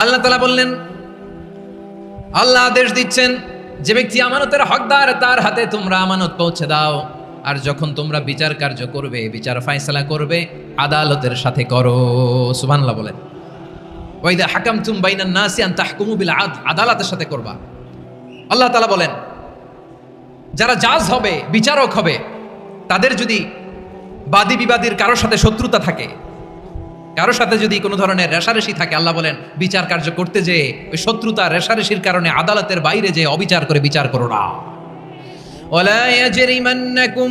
আল্লাহ তাআলা বললেন, আল্লাহ আদেশ দিচ্ছেন, যে ব্যক্তি আমানতের হকদার তার হাতে তোমরা আমানত পৌঁছে দাও। আর যখন তোমরা বিচার কার্য করবে, বিচার ফায়সালা করবে, আদালতের সাথে করো। সুবহানাল্লাহ বলেন। ওয়া ইযা হাকামতুম বাইনান নাসি আন তাহকুমু বিল আদল, আদালতের সাথে করবা। আল্লাহ তাআলা বলেন, যারা জাজ হবে, বিচারক হবে, তাদের যদি বাদী বিবাদীর কারোর সাথে শত্রুতা থাকে, কারোর সাথে যদি কোনো ধরনের রেশারেশি থাকে, আল্লাহ বলেন বিচার কার্য করতে যে ওই শত্রুতা রেশারেশির কারণে আদালতের বাইরে যে অবিচার করে বিচার করো না। ওয়ালা ইয়াজরিমান্নাকুম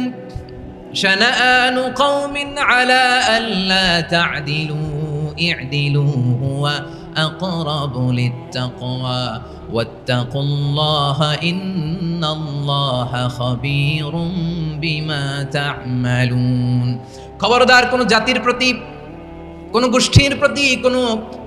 শানাআনু কওমিন আলা আল্লা তা'দিলু ই'দিলু হুয়া আকরাবু লিত্তাকওয়া ওয়াত্তাকুল্লাহা ইন্নাল্লাহা খাবীরুম বিমা তা'মালুন। খবরদার কোন জাতির প্রতি, কোন গোষ্ঠীর প্রতি, কোন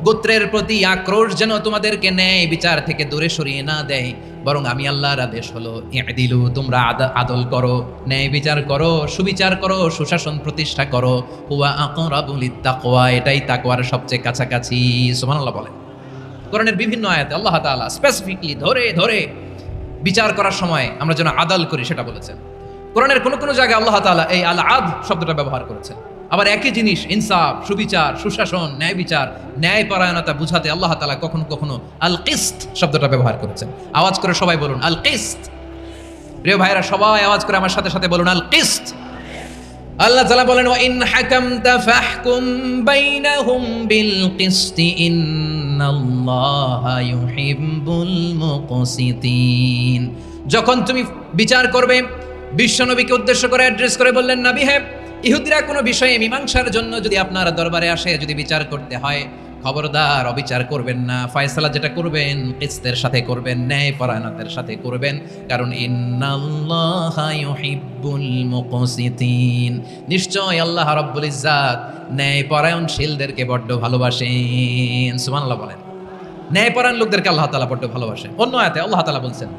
গোত্রের প্রতি আক্রোশ যেন তোমাদেরকে ন্যায় বিচার থেকে দূরে সরিয়ে না দেয়, বরং আমি আল্লাহর আদেশ হলো ই'দিলু, তোমরা আদল করো, ন্যায় বিচার করো, সুবিচার করো, সুশাসন প্রতিষ্ঠা করো। হুয়া আকরাবু লিত্তাকওয়া, এটাই তাকওয়ার সবচেয়ে কাছাকাছি। সুবহানাল্লাহ বলেন। কোরআনের বিভিন্ন আয়াতে আল্লাহ তাআলা স্পেসিফিকলি ধরে ধরে বিচার করার সময় আমরা যেন আদল করি সেটা বলেছেন। কোরআনের কোন কোন জায়গায় আল্লাহ তাআলা এই আল আদ শব্দটা ব্যবহার করেছেন। আবার একই জিনিস ইনসাফ, সুবিচার, সুশাসন, ন্যায় বিচার, ন্যায় পরায়ণতা বুঝাতে আল্লাহ তাআলা কখনো কখনো আল কিসত শব্দটা ব্যবহার করেছেন। আওয়াজ করে সবাই বলুন আল কিসত। প্রিয় ভাইরা, সবাই আওয়াজ করে আমার সাথে সাথে বলুন আল কিসত। আল্লাহ তাআলা বলেন, ওয়া ইন হাকামতা ফাহকুম বাইনাহুম বিল কিসতি ইন্নাল্লাহা ইউহিব্বুল মুকসিতিন। যখন তুমি বিচার করবে, বিশ্বনবীকে উদ্দেশ্য করে অ্যাড্রেস করে বললেন, নবী হে, ইহুদিরা কোনো বিষয়ে মীমাংসার জন্য যদি আপনার দরবারে আসে, যদি বিচার করতে হয়, খবরদার অবিচার করবেন না। ফয়সালা যেটা করবেন কিসতের সাথে করবেন, ন্যায় পরায়ণতার সাথে করবেন, কারণ ইন্নাল্লাহা ইউহিব্বুল মুকসিতিন, নিশ্চয় আল্লাহ রাব্বুল ইজ্জাত ন্যায় পরায়ণশীলদেরকে বড্ড ভালোবাসেন। সুবহানাল্লাহ বলেন। ন্যায় পরায়ণ লোকদেরকে আল্লাহ তাআলা বড্ড ভালোবাসেন। অন্য আয়াতে আল্লাহ তাআলা বলছেন,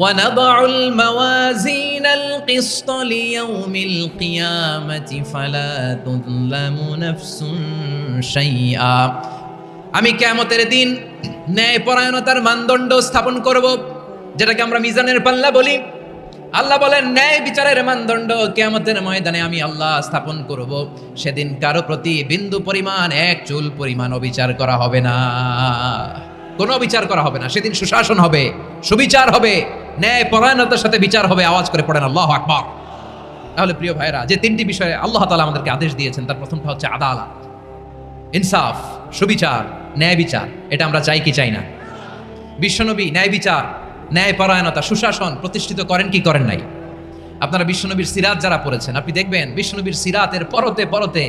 وَنَضَعُ الْمَوَازِينَ الْقِسْطَ لِيَوْمِ الْقِيَامَةِ فَلَا تُظْلَمُ نَفْسٌ شَيْئًا। আমি কিয়ামতের দিন ন্যায়পরায়ণতার মানদণ্ড স্থাপন করব, যেটাকে আমরা মিজানের পাল্লা বলি। আল্লাহ বলেন, ন্যায় বিচারের মানদণ্ড কিয়ামতের ময়দানে আমি আল্লাহ স্থাপন করব। সেদিন কারো প্রতি বিন্দু পরিমাণ, এক চুল পরিমাণ অবিচার করা হবে না, কোনো বিচার করা হবে না। সেদিন সুশাসন হবে, সুবিচার হবে, ন্যায় পরায়ণতার সাথে বিচার হবে। আওয়াজ করে পড়েন আল্লাহু আকবার। তাহলে প্রিয় ভাইরা, যে তিনটি বিষয়ে আল্লাহ তাআলা আমাদেরকে আদেশ দিয়েছেন, তার প্রথমটা হচ্ছে আদালত, ইনসাফ, সুবিচার, ন্যায় বিচার। এটা আমরা চাই কি চাই না? বিশ্বনবী ন্যায় বিচার, ন্যায় পরায়ণতা, সুশাসন প্রতিষ্ঠিত করেন কি করেন নাই? আপনারা বিশ্বনবীর সিরাত যারা পড়েছেন, আপনি দেখবেন বিশ্বনবীর সিরাতের পরতে পরতে,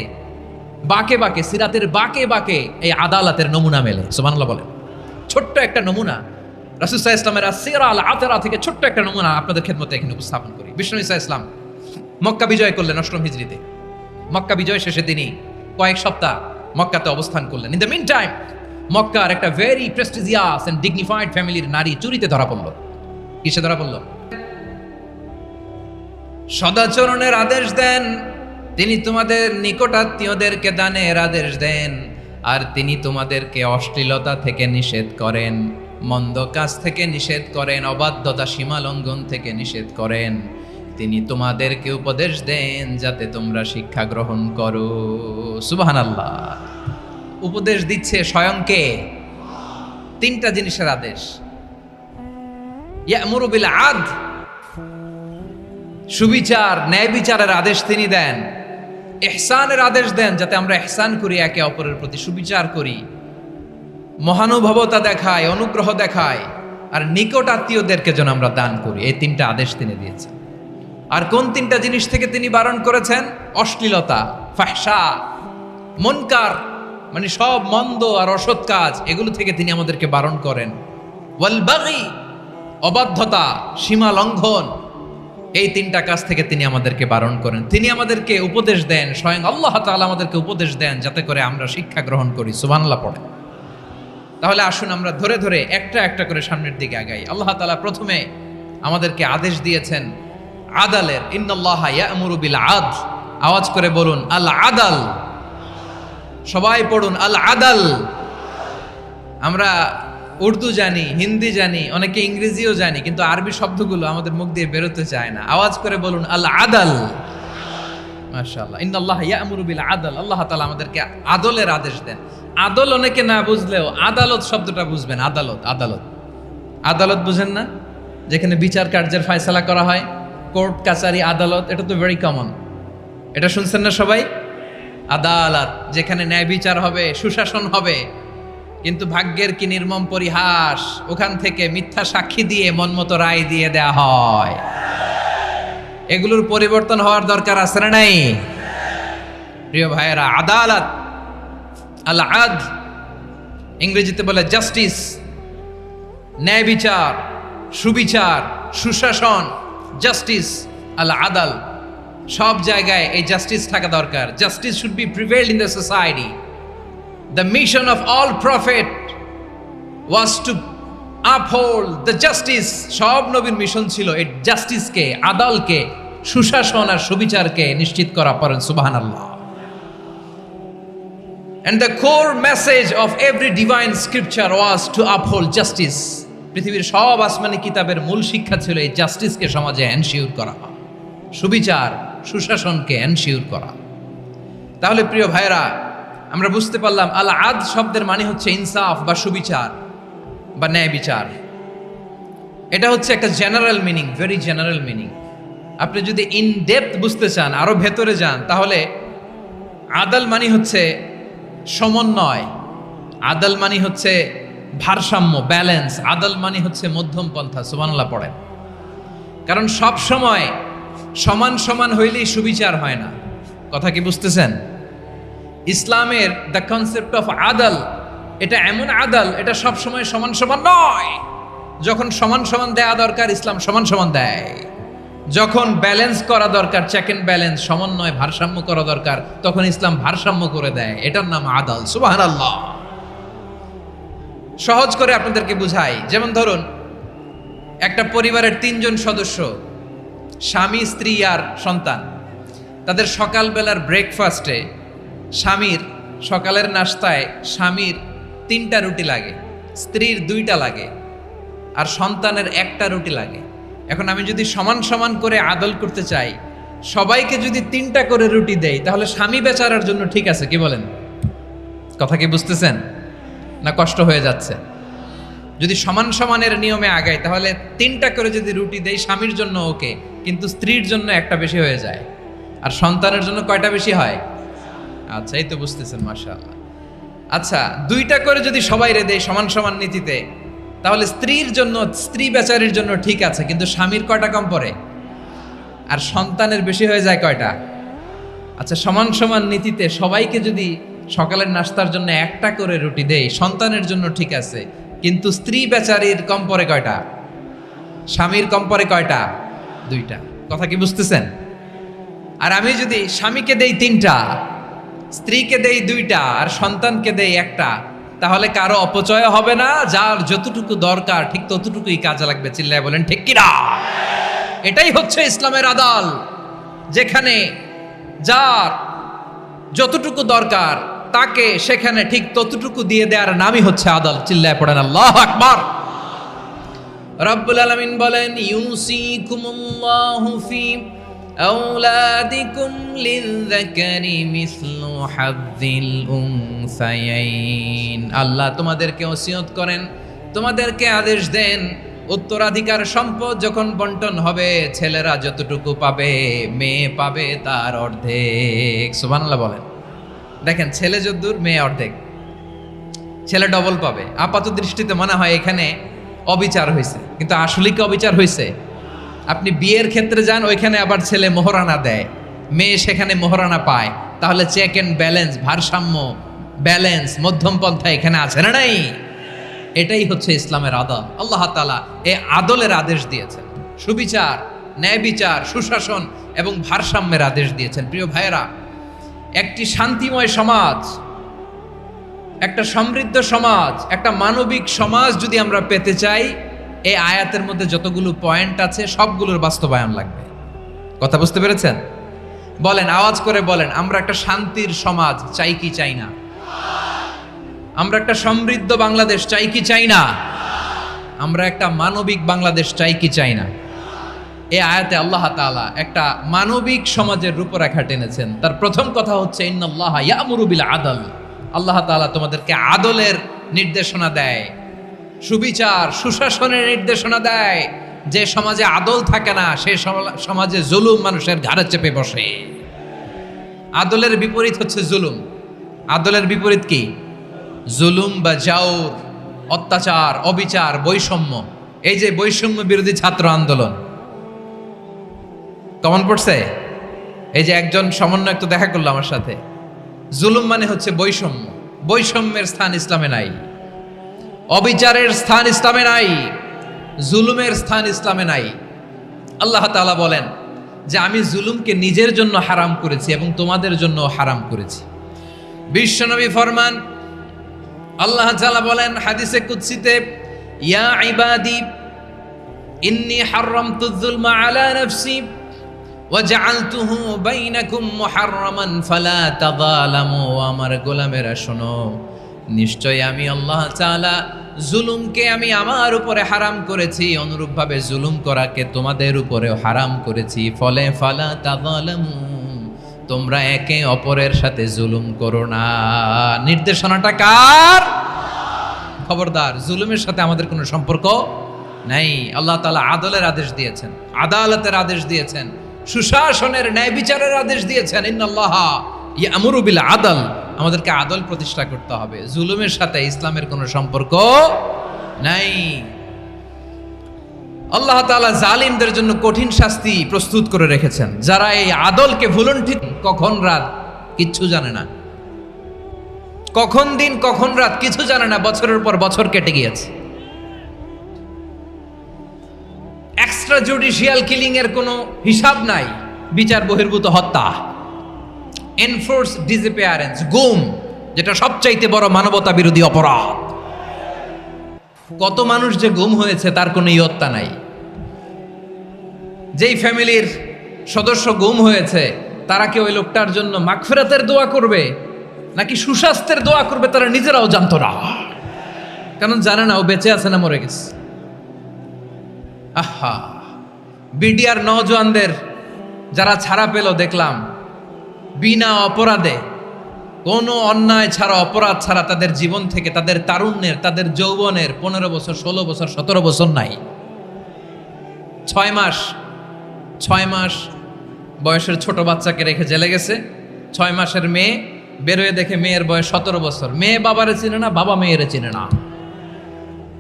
বাঁকে বাঁকে, সিরাতের বাঁকে বাঁকে এই আদালতের নমুনা মেলে। সুবহানাল্লাহ বলেন। ছোট্ট একটা নমুনা রাসূল সাল্লাল্লাহু আলাইহি ওয়াসাল্লামের আসসিরা আল আতরা থেকে ছোট্ট একটা নমুনা আপনাদের খেদমতে এখানে উপস্থাপন করি। বিশ্বনবী সাল্লাল্লাহু আলাইহি ওয়াসাল্লাম মক্কা বিজয় করলেন 8ম হিজরিতে। মক্কা বিজয় শেষে তিনি কয়েক সপ্তাহ মক্কাতে অবস্থান করলেন। ইন দ্য মিন টাইম মক্কার একটা ভেরি প্রেস্টিজিয়াস এন্ড ডিগনিফাইড ফ্যামিলির নারী চুরিতে ধরা পড়ল। কিসে ধরা পড়ল? সদাচরণের আদেশ দেন তিনি, তোমাদের নিকটাত্মীয়দেরকে দানের আদেশ দেন, আর তিনি তোমাদেরকে অশ্লীলতা থেকে নিষেধ করেন, মন্দ কাজ থেকে নিষেধ করেন, অবাধ্যতা সীমা লঙ্ঘন থেকে নিষেধ করেন। তিনি তোমাদেরকে উপদেশ দেন যাতে তোমরা শিক্ষা গ্রহণ করো। সুবহানাল্লাহ। উপদেশ দিচ্ছে স্বয়ংকে। তিনটা জিনিসের আদেশ। ইয়ামুরু বিল আদল, সুবিচার, ন্যায় বিচারের আদেশ তিনি দেন। ইহসানের আদেশ দেন যাতে আমরা ইহসান করি, একে অপরের প্রতি সুবিচার করি, মহানুভবতা দেখায়, অনুগ্রহ দেখায়, আর নিকট আত্মীয়দেরকে যেন আমরা দান করি। এই তিনটা আদেশ তিনি দিয়েছেন। আর কোন তিনটা জিনিস থেকে তিনি বারণ করেছেন? অশ্লীলতা, ফাহশা, মুনকার, মানে সব মন্দ আর অসৎ কাজ, এগুলো থেকে তিনি আমাদেরকে বারণ করেন। ওয়াল বাগি, অবাধ্যতা, সীমা লঙ্ঘন, এই তিনটা কাজ থেকে তিনি আমাদেরকে বারণ করেন। তিনি আমাদেরকে উপদেশ দেন, স্বয়ং আল্লাহ তাআলা আমাদেরকে উপদেশ দেন যাতে করে আমরা শিক্ষা গ্রহণ করি। সুবহানাল্লাহ পড়ে। তাহলে আসুন আমরা ধরে ধরে একটা একটা করে সামনের দিকে আগাই। আল্লাহ তাআলা প্রথমে আমাদেরকে আদেশ দিয়েছেন আদালের। ইন্নাল্লাহা ইয়া'মুরু বিল আদল। আওয়াজ করে বলুন আল আদাল। সবাই পড়ুন আল আদাল। আমরা উর্দু জানি, হিন্দি জানি, অনেকে ইংরেজিও জানি, কিন্তু আরবি শব্দগুলো আমাদের মুখ দিয়ে বেরোতে চায় না। আওয়াজ করে বলুন আল আদাল। মাশাআল্লাহ, ইন্নাল্লাহ ইয়া'মুরু বিল আদল। আল্লাহ তাআলা আমাদেরকে আদলের আদেশ দেন। আদল অনেকে না বুঝলেও আদালত শব্দটা বুঝবেন। আদালত, আদালত, আদালত বুঝেন না? যেখানে বিচার কার্যের ফয়সালা করা হয়, কোর্ট কাচারি আদালত, এটা তো ভেরি কমন। এটা শুনছেন না সবাই? আদালত, যেখানে ন্যায় বিচার হবে, সুশাসন হবে। কিন্তু ভাগ্যের কি নির্মম পরিহাস, ওখান থেকে মিথ্যা সাক্ষী দিয়ে মনমতো রায় দিয়ে দেয়া হয়। এগুলোর পরিবর্তন হওয়ার দরকার আছে না নাই? প্রিয় ভাইয়েরা, আদালত, আল আদ, ইংরেজিতে বলে জাস্টিস, ন্যায় বিচার, সুবিচার, সুশাসন, জাস্টিস, আল আদাল, সব জায়গায় এই জাস্টিস থাকা দরকার। Justice should be prevailed in the society. The mission of all prophet was to uphold the justice. সব নবীর মিশন ছিল এই জাস্টিসকে, আদালকে, সুশাসন আর সুবিচারকে নিশ্চিত করা। পড়েন সুবহানাল্লাহ। And the core message of every divine scripture was to uphold justice. পৃথিবীর সব আসমানি কিতাবের মূল শিক্ষা ছিল এই জাস্টিসকে সমাজে এনশিওর করা, সুবিচার, সুশাসনকে এনশিওর করা। তাহলে প্রিয় ভাইরা, আমরা বুঝতে পারলাম আল আদ শব্দের মানে হচ্ছে ইনসাফ বা সুবিচার বা ন্যায় বিচার। এটা হচ্ছে একটা general meaning, very general meaning. আপনি যদি ইন ডেপথ বুঝতে চান, আরো ভেতরে যান, তাহলে আদাল মানে হচ্ছে সমন্বয়, আদাল মানে হচ্ছে ভারসাম্য, ব্যালেন্স। আদাল মানে হচ্ছে মধ্যম পন্থা। সুবহানাল্লাহ পড়েন। কারণ সব সময় সমান সমান হইলেই সুবিচার হয় না। কথা কি বুঝতেছেন? ইসলামের দ্য কনসেপ্ট অফ আদাল, এটা এমন আদাল, এটা সব সময় সমান সমান নয়। যখন সমান সমান দেয়া দরকার, ইসলাম সমান সমান দেয়। যখন ব্যালেন্স করা দরকার, চেক এন্ড ব্যালেন্স, সমন্বয়, ভারসাম্য করা দরকার, তখন ইসলাম ভারসাম্য করে দেয়। এটার নাম আদাল। সুবহানাল্লাহ। সহজ করে আপনাদেরকে বুঝাই। যেমন ধরুন, একটা পরিবারের 3 জন সদস্য, স্বামী, স্ত্রী আর সন্তান। তাদের সকালবেলার ব্রেকফাস্টে, স্বামীর সকালের নাস্তায় স্বামীর 3টা রুটি লাগে, স্ত্রীর 2টা লাগে, আর সন্তানের 1টা রুটি লাগে। এখন আমি যদি সমান সমান করে আদল করতে চাই, সবাইকে যদি 3টা করে রুটি দেই, তাহলে স্বামী বেচারার জন্য ঠিক আছে? কি বলেন? কথা কি বুঝতেছেন না কষ্ট হয়ে যাচ্ছে? যদি সমান সমানের নিয়মে আগাই, তাহলে 3টা করে যদি রুটি দেই, স্বামীর জন্য ওকে, কিন্তু স্ত্রীর জন্য 1টা বেশি হয়ে যায়। আর সন্তানের জন্য কয়টা বেশি হয়? আচ্ছা, এই তো বুঝতেছেন, মাশাআল্লাহ। আচ্ছা, 2টা করে যদি সবাই দেয় সমান সমান নীতিতে, তাহলে স্ত্রীর জন্য, স্ত্রী বেচারির জন্য ঠিক আছে, কিন্তু স্বামীর কয়টা কম পড়ে? আর সন্তানের বেশি হয়ে যায় কয়টা? আচ্ছা, সমান সমান নীতিতে সবাইকে যদি সকালের নাস্তার জন্য 1টা করে রুটি দেই, সন্তানের জন্য ঠিক আছে, কিন্তু স্ত্রী বেচারির কম পড়ে কয়টা? স্বামীর কম পড়ে কয়টা? 2টা। কথা কি বুঝতেছেন? আর আমি যদি স্বামীকে দেই 3টা, স্ত্রীকে দেই 2টা, আর সন্তানকে দেই 1টা, তাহলে কারো অপচয় হবে না। যার যতটুকু দরকার ঠিক ততটুকুই কাজে লাগবে। চিল্লায় বলেন ঠিক কিনা? এটাই হচ্ছে ইসলামের আদাল, যেখানে যার যতটুকু দরকার তাকে সেখানে ঠিক ততটুকু দিয়ে দেওয়ার নামই হচ্ছে আদাল। চিল্লায় পড়েন আল্লাহু আকবার। রব্বুল আলামিন বলেন, ইউসিকুমুল্লাহু ফি আওলাদিকুম লিযযাকারি মিসলু হাযযিল উনসায়াইন। আল্লাহ তোমাদেরকে ওসিয়ত করেন, তোমাদেরকে আদেশ দেন, উত্তরাধিকার সম্পদ যখন বন্টন হবে, ছেলেরা যতটুকু পাবে, মেয়ে পাবে তার অর্ধেক। সুবহানাল্লাহ বলেন। দেখেন, ছেলে যদ্দূর, মেয়ে অর্ধেক, ছেলে ডবল পাবে। আপাত দৃষ্টিতে মনে হয় এখানে অবিচার হয়েছে, কিন্তু আসলে কি অবিচার হয়েছে? আপনি বিয়ের ক্ষেত্রে যান, ওইখানে আবার ছেলে মোহরানা দেয়, মেয়ে সেখানে মোহরানা পায়। তাহলে চেক এন্ড ব্যালেন্স, ভারসাম্য, ব্যালেন্স, মধ্যম পন্থা এখানে আছে না নাই? এটাই হচ্ছে ইসলামের আদল। আল্লাহ তাআলা এই আদলের আদেশ দিয়েছেন, সুবিচার, ন্যায় বিচার, সুশাসন এবং ভারসাম্যের আদেশ দিয়েছেন। প্রিয় ভাইয়েরা, একটি শান্তিময় সমাজ, একটা সমৃদ্ধ সমাজ, একটা মানবিক সমাজ যদি আমরা পেতে চাই, এই আয়াতের মধ্যে যতগুলো পয়েন্ট আছে সবগুলোর বাস্তবায়ন লাগবে। কথা বুঝতে পেরেছেন? বলেন, আওয়াজ করে বলেন, আমরা একটা শান্তির সমাজ চাই কি চাই না? আমরা একটা সমৃদ্ধ বাংলাদেশ চাই কি চাই না? আমরা একটা মানবিক বাংলাদেশ চাই কি চাই না? এই আয়াতে আল্লাহ তাআলা একটা মানবিক সমাজের রূপরেখা টেনেছেন। তার প্রথম কথা হচ্ছে ইন্নাল্লাহা ইয়ামুরু বিল আদল। আল্লাহ তাআলা তোমাদেরকে আদলের নির্দেশনা দেয়, সুবিচার সুশাসনের নির্দেশনা দেয়। যে সমাজে আদল থাকে না সে সমাজে জুলুম মানুষের ঘাড়ে চেপে বসে। আদলের বিপরীত হচ্ছে জুলুম। আদলের বিপরীত কি? জুলুম বা জাওর, অত্যাচার, অবিচার, বৈষম্য। এই যে বৈষম্য বিরোধী ছাত্র আন্দোলন কমন পড়ছে? এই যে একজন সমন্বয়ক তো দেখা করলো আমার সাথে। জুলুম মানে হচ্ছে বৈষম্য। বৈষম্যের স্থান ইসলামে নাই, অবিচারের স্থান ইসলামে নাই, জুলুমের স্থান ইসলামে নাই। আল্লাহ তাআলা বলেন যে আমি জুলুমকে নিজের জন্য হারাম করেছি এবং তোমাদের জন্য হারাম করেছি। বিশ্বনবী ফরমান, আল্লাহ তাআলা বলেন হাদিসে কুদসিতে, ইয়া ইবাদি ইন্নী হারামতু যুলমা আলা নাফসি ওয়া জাআলতুহু বাইনাকুম মুহাররামান ফালা তাযালামু। আমার গোলামেরা শোনো, নিশ্চয় আমি আল্লাহ তাআলা জুলুমকে আমি আমার উপরে হারাম করেছি, অনুরূপভাবে জুলুম করাকে তোমাদের উপরেও হারাম করেছি। ফলে ফালা তাযালামু, তোমরা একে অপরের সাথে জুলুম করো না। নির্দেশনাটা কার? খবরদার, জুলুমের সাথে আমাদের কোনো সম্পর্ক নাই। আল্লাহ তাআলা আদলের আদেশ দিয়েছেন, আদালতের আদেশ দিয়েছেন, সুশাসনের ন্যায় বিচারের আদেশ দিয়েছেন। ইন্নাল্লাহা ইয়ামুরু বিল আদল। আমাদেরকে আদল প্রতিষ্ঠা করতে হবে। জুলুমের সাথে ইসলামের কোনো সম্পর্ক নাই। আল্লাহ তাআলা জালিমদের জন্য কঠিন শাস্তি প্রস্তুত করে রেখেছেন। যারা এই আদলকে ভুলুণ্ঠিত, কখন রাত কিচ্ছু জানে না, কখন দিন কখন রাত কিছু জানে না, বছরের পর বছর কেটে গিয়েছে। এক্সট্রা জুডিশিয়াল কিলিং এর কোনো হিসাব নাই, বিচার বহির্ভূত হত্যা, এনফোর্স ডিসঅ্যাপিয়ারেন্স, গুম, যেটা সবচাইতে বড় মানবতা বিরোধী অপরাধ। কত মানুষ যে গুম হয়েছে তার কোনো ইয়ত্তা নাই। যেই ফ্যামিলির সদস্য গুম হয়েছে তারা কি ওই লোকটার জন্য মাগফিরাতের দোয়া করবে নাকি সুস্বাস্থ্যের দোয়া করবে তারা নিজেরাও জানতো না, কারণ জানে না ও বেঁচে আছে না মরে গেছে। আহা, বিডিআর নওজোয়ানদের যারা ছাড়া পেল দেখলাম, বিনা অপরাধে, কোনো অন্যায় ছাড়া, অপরাধ ছাড়া তাদের জীবন থেকে, তাদের তারুণ্যের, তাদের যৌবনের 15 বছর 16 বছর 17 বছর নাই, 6 মাস বয়সের ছোট বাচ্চাকে রেখে জেলে গেছে। 6 মাসের মেয়ে বেরোয় দেখে মেয়ের বয়স 17 বছর। মেয়ে বাবারে চিনে না, বাবা মেয়েরে চিনে না।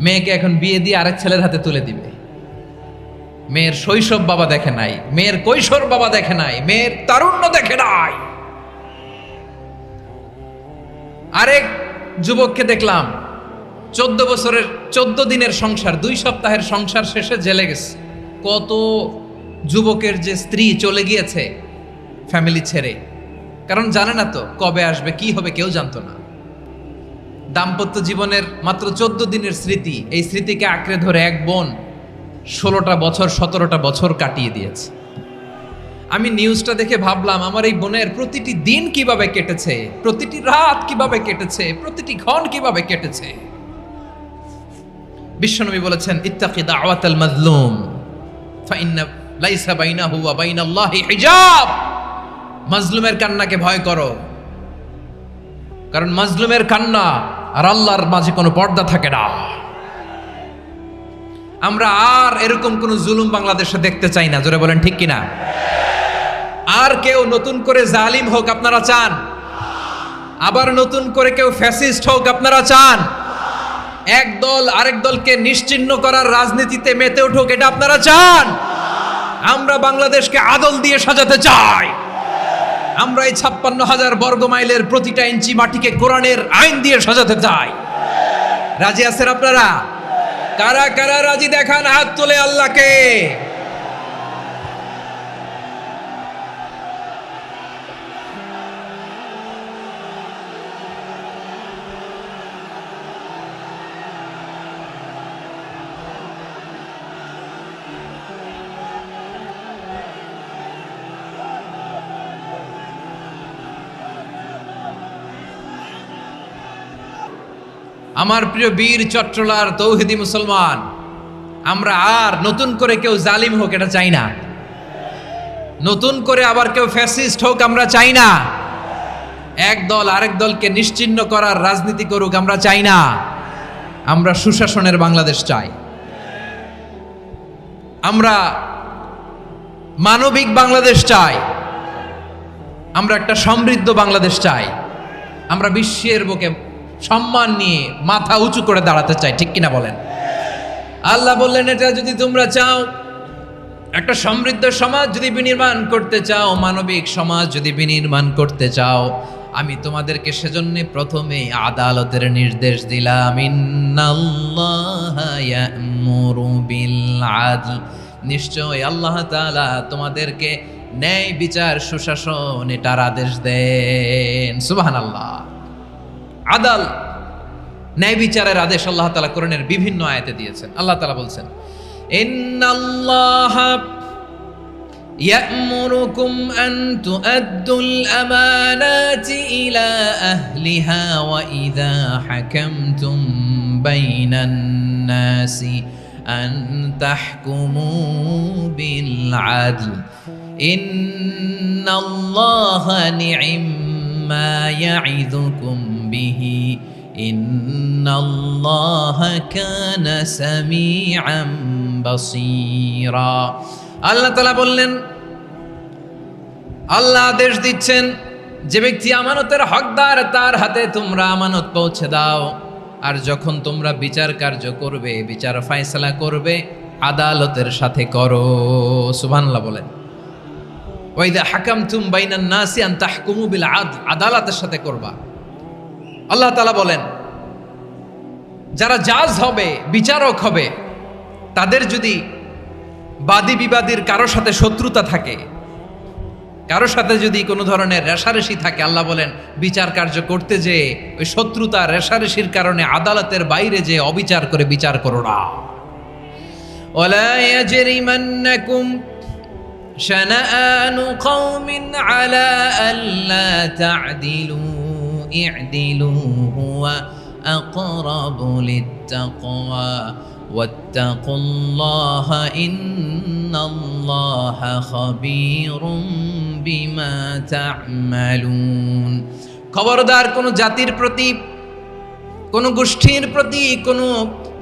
মেয়েকে এখন বিয়ে দিয়ে আরেক ছেলের হাতে তুলে দিবে। মেয়ের শৈশব বাবা দেখে নাই, মেয়ের কৈশোর বাবা দেখে নাই, মেয়ের তারুণ্য দেখে নাই। আরেক যুবককে দেখলাম 14 দিনের সংসার, 2 সপ্তাহের সংসার শেষে জেলে গেছে। কত যুবকের যে স্ত্রী চলে গিয়েছে ফ্যামিলি ছেড়ে, কারণ জানে না তো কবে আসবে, কি হবে, কেউ জানতো না। দাম্পত্য জীবনের মাত্র 14 দিনের স্মৃতি, এই স্মৃতিকে আঁকড়ে ধরে এক বোন 16টা বছর 17টা বছর কাটিয়ে দিয়েছে। আমি নিউজটা দেখে ভাবলাম আমার এই বোনের প্রতিটি দিন কিভাবে কেটেছে, প্রতিটি রাত কিভাবে কেটেছে, প্রতিটি ক্ষণ কিভাবে কেটেছে। বিশ্বনবী বলেছেন, ইত্তাকি দাওয়াতাল মাজলুম ফাইন্না লাইসা বাইনাহু ওয়া বাইনাল্লাহি হিজাব। মাজলুমের কান্নাকে ভয় করো, কারণ মাজলুমের কান্না আর আল্লাহর মাঝে কোনো পর্দা থাকে না। আমরা আর এরকম কোন জুলুম বাংলাদেশে দেখতে চাই না। জোরে বলেন ঠিক কিনা? আর কেউ নতুন করে জালিম হোক আপনারা চান? আবার নতুন করে কেউ ফ্যাসিস্ট হোক আপনারা চান? এক দল আরেক দলকে নিশ্চিহ্ন করার রাজনীতিতে মেতে উঠুক এটা আপনারা চান? আমরা বাংলাদেশকে আদল দিয়ে সাজাতে চাই। আমরা এই 56,000 বর্গ মাইলের প্রতিটা ইঞ্চি মাটিকে কোরআনের আইন দিয়ে সাজাতে চাই। রাজি আছেন আপনারা? কারা কারা রাজি দেখান হাত তুলে আল্লাহকে। আমার প্রিয় বীর চট্টলার তৌহিদি মুসলমান, আমরা আর নতুন করে কেউ জালিম হোক এটা চাই না, নতুন করে আবার কেউ ফ্যাসিস্ট হোক আমরা চাই না, এক দল আরেক দলকে নিশ্চিহ্ন করার রাজনীতি করুক আমরা চাই না। আমরা সুশাসনের বাংলাদেশ চাই, আমরা মানবিক বাংলাদেশ চাই, আমরা একটা সমৃদ্ধ বাংলাদেশ চাই, আমরা বিশ্বের বুকে সম্মান নিয়ে মাথা উঁচু করে দাঁড়াতে চাই, ঠিক কিনা বলেন? আল্লাহ বললেন, এটা যদি তোমরা চাও, একটা সমৃদ্ধ সমাজ যদি বিনির্মাণ করতে চাও, মানবিক সমাজ যদি বিনির্মাণ করতে চাও, আমি তোমাদেরকে সেজন্য প্রথমে আদালতের নির্দেশ দিলাম। ইন্নাল্লাহা ইয়া'মুরু বিল আদল, নিশ্চয় আল্লাহ তাআলা তোমাদেরকে ন্যায় বিচার সুশাসন এটার আদেশ দেন। সুবহানাল্লাহ। আদাল, ন্যায় বিচারের আদেশ আল্লাহ তাআলা কোরআনের বিভিন্ন আয়াতে দিয়েছেন। আল্লাহ তাআলা বলছেন, ইন্নাল্লাহা يأمركم أن تؤدوا الأمانات إلى أهلها وإذا حكمتم بين الناس أن تحكموا بالعدل إن الله نعم ما يعظكم به إن الله كان سميعا بصيرا। আল্লাহ তাআলা বললেন, আল্লাহ আদেশ দিচ্ছেন, যে ব্যক্তি আমানতের হকদার তার হাতে তোমরা আমানত পৌঁছে দাও, আর যখন তোমরা বিচার কার্য করবে, বিচার ফয়সালা করবে, আদালতের সাথে করো। সুবহানাল্লাহ বলেন। ওয়া ইযা হাকামতুম বাইনান নাসি আন তাহকুমু বিল আদল, আদালতের সাথে করবা। আল্লাহ তাআলা বলেন, যারা জাজ হবে, বিচারক হবে, তাদের যদি বাদী বিবাদীর কারোর সাথে শত্রুতা থাকে, কারোর সাথে যদি কোনো ধরনের রেষারেষি থাকে, আল্লাহ বলেন বিচার কার্য করতে যে ওই শত্রুতা রেষারেষির কারণে আদালতের বাইরে যে অবিচার করে বিচার করো না। ওয়ালা ইয়াজরিমান্নাকুম শানাআনু কওমিন আলা আল্লা তা'দিলু ই'দিলু হুয়া আকরাবু লিত্তাকওয়া ওয়াত্তাকুল্লাহা ইন্নাল্লাহা খাবীরুম বিমা তা'মালুন। খবরদার কোন জাতির প্রতি, কোন গোষ্ঠীর প্রতি, কোন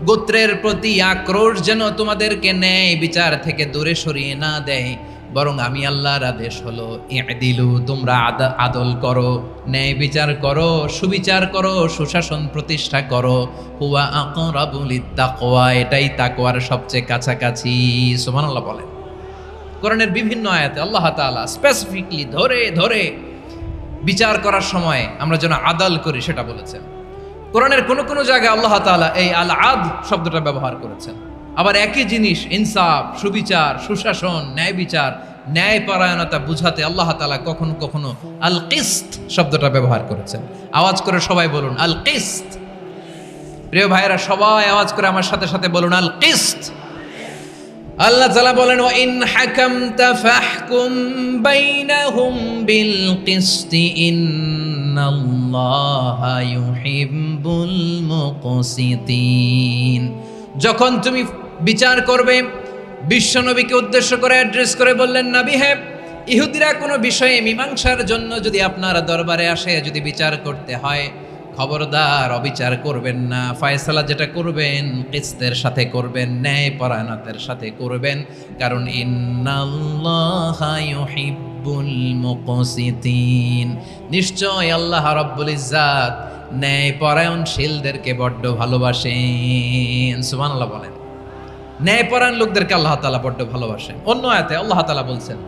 গোত্রের প্রতি আক্রোশ যেন তোমাদেরকে ন্যায় বিচার থেকে দূরে সরিয়ে না দেয়, বরং আমি আল্লাহর আদেশ হলো ই'দিলু, তোমরা আদল করো, ন্যায় বিচার করো, সুবিচার করো, সুশাসন প্রতিষ্ঠা করো। হুয়া আকরাবু লিত্তাকওয়া, এটাই তাকওয়ার সবচেয়ে কাছাকাছি। সুবহানাল্লাহ বলেন। কোরআনের বিভিন্ন আয়াতে আল্লাহ তাআলা স্পেসিফিকলি ধরে ধরে বিচার করার সময় আমরা যেন আদল করি সেটা বলেছেন। কোরআনের কোন কোন জায়গায় আল্লাহ তাআলা এই আল আদ শব্দটা ব্যবহার করেছেন। আবার একই জিনিস ইনসাফ, সুবিচার, সুশাসন, ন্যায় বিচার, ন্যায় পরায়ণতা বুঝাতে আল্লাহ তাআলা কখনো কখনো আল কিসত শব্দটা ব্যবহার করেছেন। আওয়াজ করে সবাই বলুন আল কিসত। প্রিয় ভাইরা, সবাই আওয়াজ করে আমার সাথে সাথে বলুন আল কিসত। আল্লাহ তাআলা বলেন, ওয়া ইন হাকামতা ফাহকুম বাইনাহুম বিল কিসতি ইন্নাল্লাহা ইউহিব্বুল মুকসিতিন। যখন তুমি বিচার করবে, বিশ্বনবীকে উদ্দেশ্য করে অ্যাড্রেস করে বললেন, নবী হে, ইহুদিরা কোনো বিষয়ে মীমাংসার জন্য যদি আপনার দরবারে আসে, যদি বিচার করতে হয়, খবরদার অবিচার করবেন না। ফয়সালা যেটা করবেন কিসতের সাথে করবেন, ন্যায় পরায়ণতার সাথে করবেন, কারণ ইন্নাল্লাহা ইউহিব্বুল মুকসিতিন, নিশ্চয় আল্লাহ রাব্বুল ইজ্জাত ন্যায় পরায়ণশীলদেরকে বড্ড ভালোবাসেন। সুবহানাল্লাহ বলেন। ন্যায় পরায়ণ লোকদেরকে আল্লাহ তাআলা বড্ড ভালোবাসেন। অন্য আয়াতে আল্লাহ তাআলা বলছেন,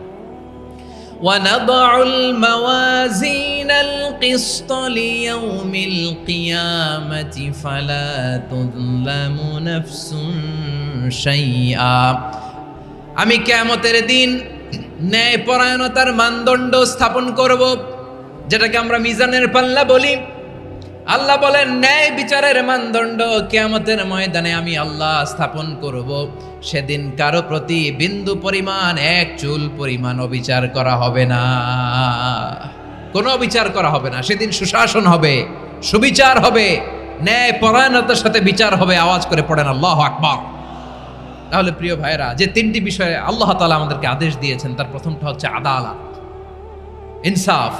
وَنَضَعُ الْمَوَازِينَ الْقِسْطَ لِيَوْمِ الْقِيَامَةِ فَلَا تُظْلَمُ نَفْسٌ شَيْئًا। আমি কিয়ামতের দিন ন্যায় পরায়ণতার মানদণ্ড স্থাপন করব, যেটাকে আমরা মিজানের পাল্লা বলি। আল্লাহ বলেন, ন্যায় বিচারের মানদণ্ড কিয়ামতের ময়দানে আমি আল্লাহ স্থাপন করব। সেদিন কারো প্রতি বিন্দু পরিমাণ, এক চুল পরিমাণ অবিচার করা হবে না, কোনো অবিচার করা হবে না। সেদিন সুশাসন হবে, সুবিচার হবে, ন্যায় পরায়ণতার সাথে বিচার হবে। আওয়াজ করে পড়েন আল্লাহু আকবার। তাহলে প্রিয় ভাইরা, যে তিনটি বিষয়ে আল্লাহ তাআলা আমাদেরকে আদেশ দিয়েছেন, তার প্রথমটা হচ্ছে আদালত, ইনসাফ,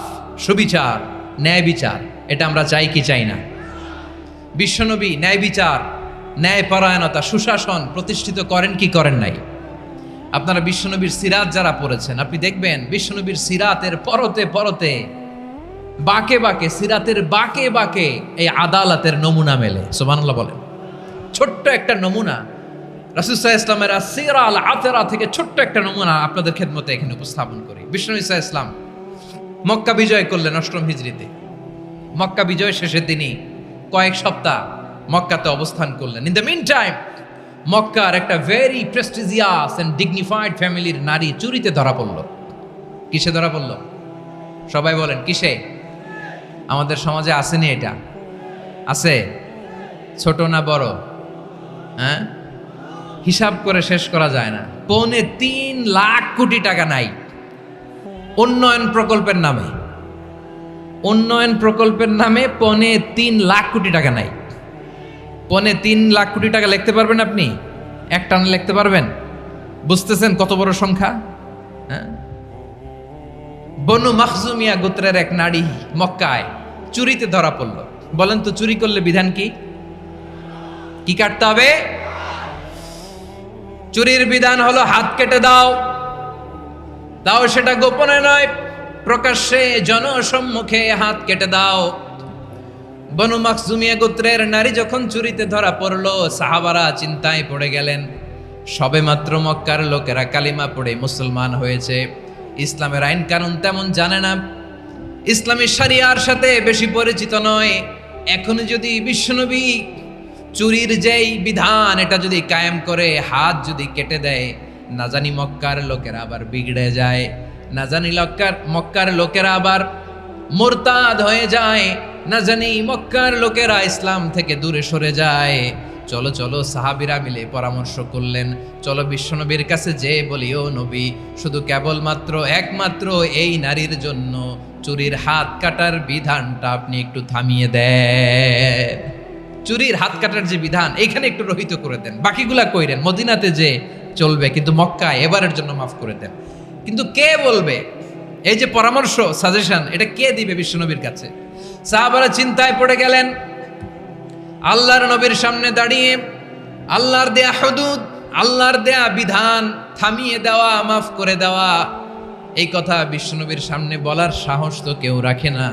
সুবিচার, ন্যায় বিচার। এটা আমরা চাই কি চাই না? বিশ্বনবী ন্যায় বিচার, ন্যায় পরায়ণতা, সুশাসন প্রতিষ্ঠিত করেন কি করেন নাই? আপনারা বিশ্বনবীর সিরাত যারা পড়েছেন, আপনি দেখবেন বিশ্বনবীর সিরাতের পরতে পরতে, বাঁকে বাঁকে, সিরাতের বাঁকে বাঁকে এই আদালতের নমুনা মেলে। সুবহানাল্লাহ বলেন। ছোট্ট একটা নমুনা রাসূল সাল্লাল্লাহু আলাইহি ওয়াসাল্লামের আসিরা আল আতরা থেকে ছোট্ট একটা নমুনা আপনাদের খেদমতে এখানে উপস্থাপন করি। বিশ্বনবী সাল্লাল্লাহু আলাইহি ওয়াসাল্লাম মক্কা বিজয় করলেন ৮ম হিজরিতে। মক্কা বিজয় শেষে তিনি কয়েক সপ্তাহ মক্কাতে অবস্থান করলেন। ইন দ্য মিন টাইম মক্কার একটা ভেরি প্রেস্টিজিয়াস এন্ড ডিগনিফাইড ফ্যামিলির নারী চুরিতে ধরা পড়ল। কিসে ধরা পড়ল? সবাই বলেন কিসে? আমাদের সমাজে আসেনি এটা? আছে? ছোট না বড়? হ্যাঁ, হিসাব করে শেষ করা যায় না। ৩.৫ লাখ কোটি টাকা নাই উন্নয়ন প্রকল্পের নামে। উন্নয়ন প্রকল্পের নামে ৩.৫ লাখ কোটি টাকা নাই। ৩.৫ লাখ কোটি টাকা লিখতে পারবেন আপনি? এক টানে লিখতে পারবেন? বুঝতেছেন কত বড় সংখ্যা? হ্যাঁ, বনু মাখজুমিয়া গোত্রের এক নারী মক্কায় চুরিতে ধরা পড়ল। বলেন তো, চুরি করলে বিধান কি? কি কাটতে হবে? চুরির বিধান হলো হাত কেটে দাও। দাও সেটা গোপনে নয়, প্রকাশ্যে জনসম্মুখে হাত কেটে দাও। বনু মাখজুমিয়া গোত্রের নারী যখন চুরিতে ধরা পড়ল, সাহাবারা চিন্তায় পড়ে গেলেন। সবেমাত্র মক্কার লোকেরা কালিমা পড়ে মুসলমান হয়েছে, ইসলামের আইন কানুন তেমন জানে না, ইসলামী শরিয়ার সাথে বেশি পরিচিত নয়। এখন যদি বিশ্বনবী চুরির যেই বিধান এটা যদি কায়েম করে হাত যদি কেটে দেয়, না জানি মক্কার লোকেরা আবার বিগড়ে যায়, না জানি মক্কার লোকেরা আবার মুরতাদ হয়ে যায়, না জানি মক্কার লোকেরা ইসলাম থেকে দূরে সরে যায়। চলো চলো, সাহাবীরা মিলে পরামর্শ করলেন, চলো বিশ্বনবীর কাছে যে বলি, ও নবী, শুধু কেবলমাত্র একমাত্র এই নারীর জন্য চুরির হাত কাটার বিধানটা আপনি একটু থামিয়ে দেন। চুরির হাত কাটার যে বিধান এখানে একটু রহিত করে দেন, বাকিগুলা কইরেন মদিনাতে যে চলবে, কিন্তু মক্কায় এবারের জন্য মাফ করে দেন। কিন্তু কে বলবে? এই যে পরামর্শ, সাজেশন, এটা কে দিবে বিশ্বনবীর কাছে? সাহাবারা চিন্তায় পড়ে গেলেন। আল্লাহর নবীর সামনে দাঁড়িয়ে আল্লাহর দেয়া হুদুদ, আল্লাহর দেয়া বিধান থামিয়ে দেওয়া, মাফ করে দেওয়া, এই কথা বিশ্বনবীর সামনে বলার সাহস তো কেউ রাখে না।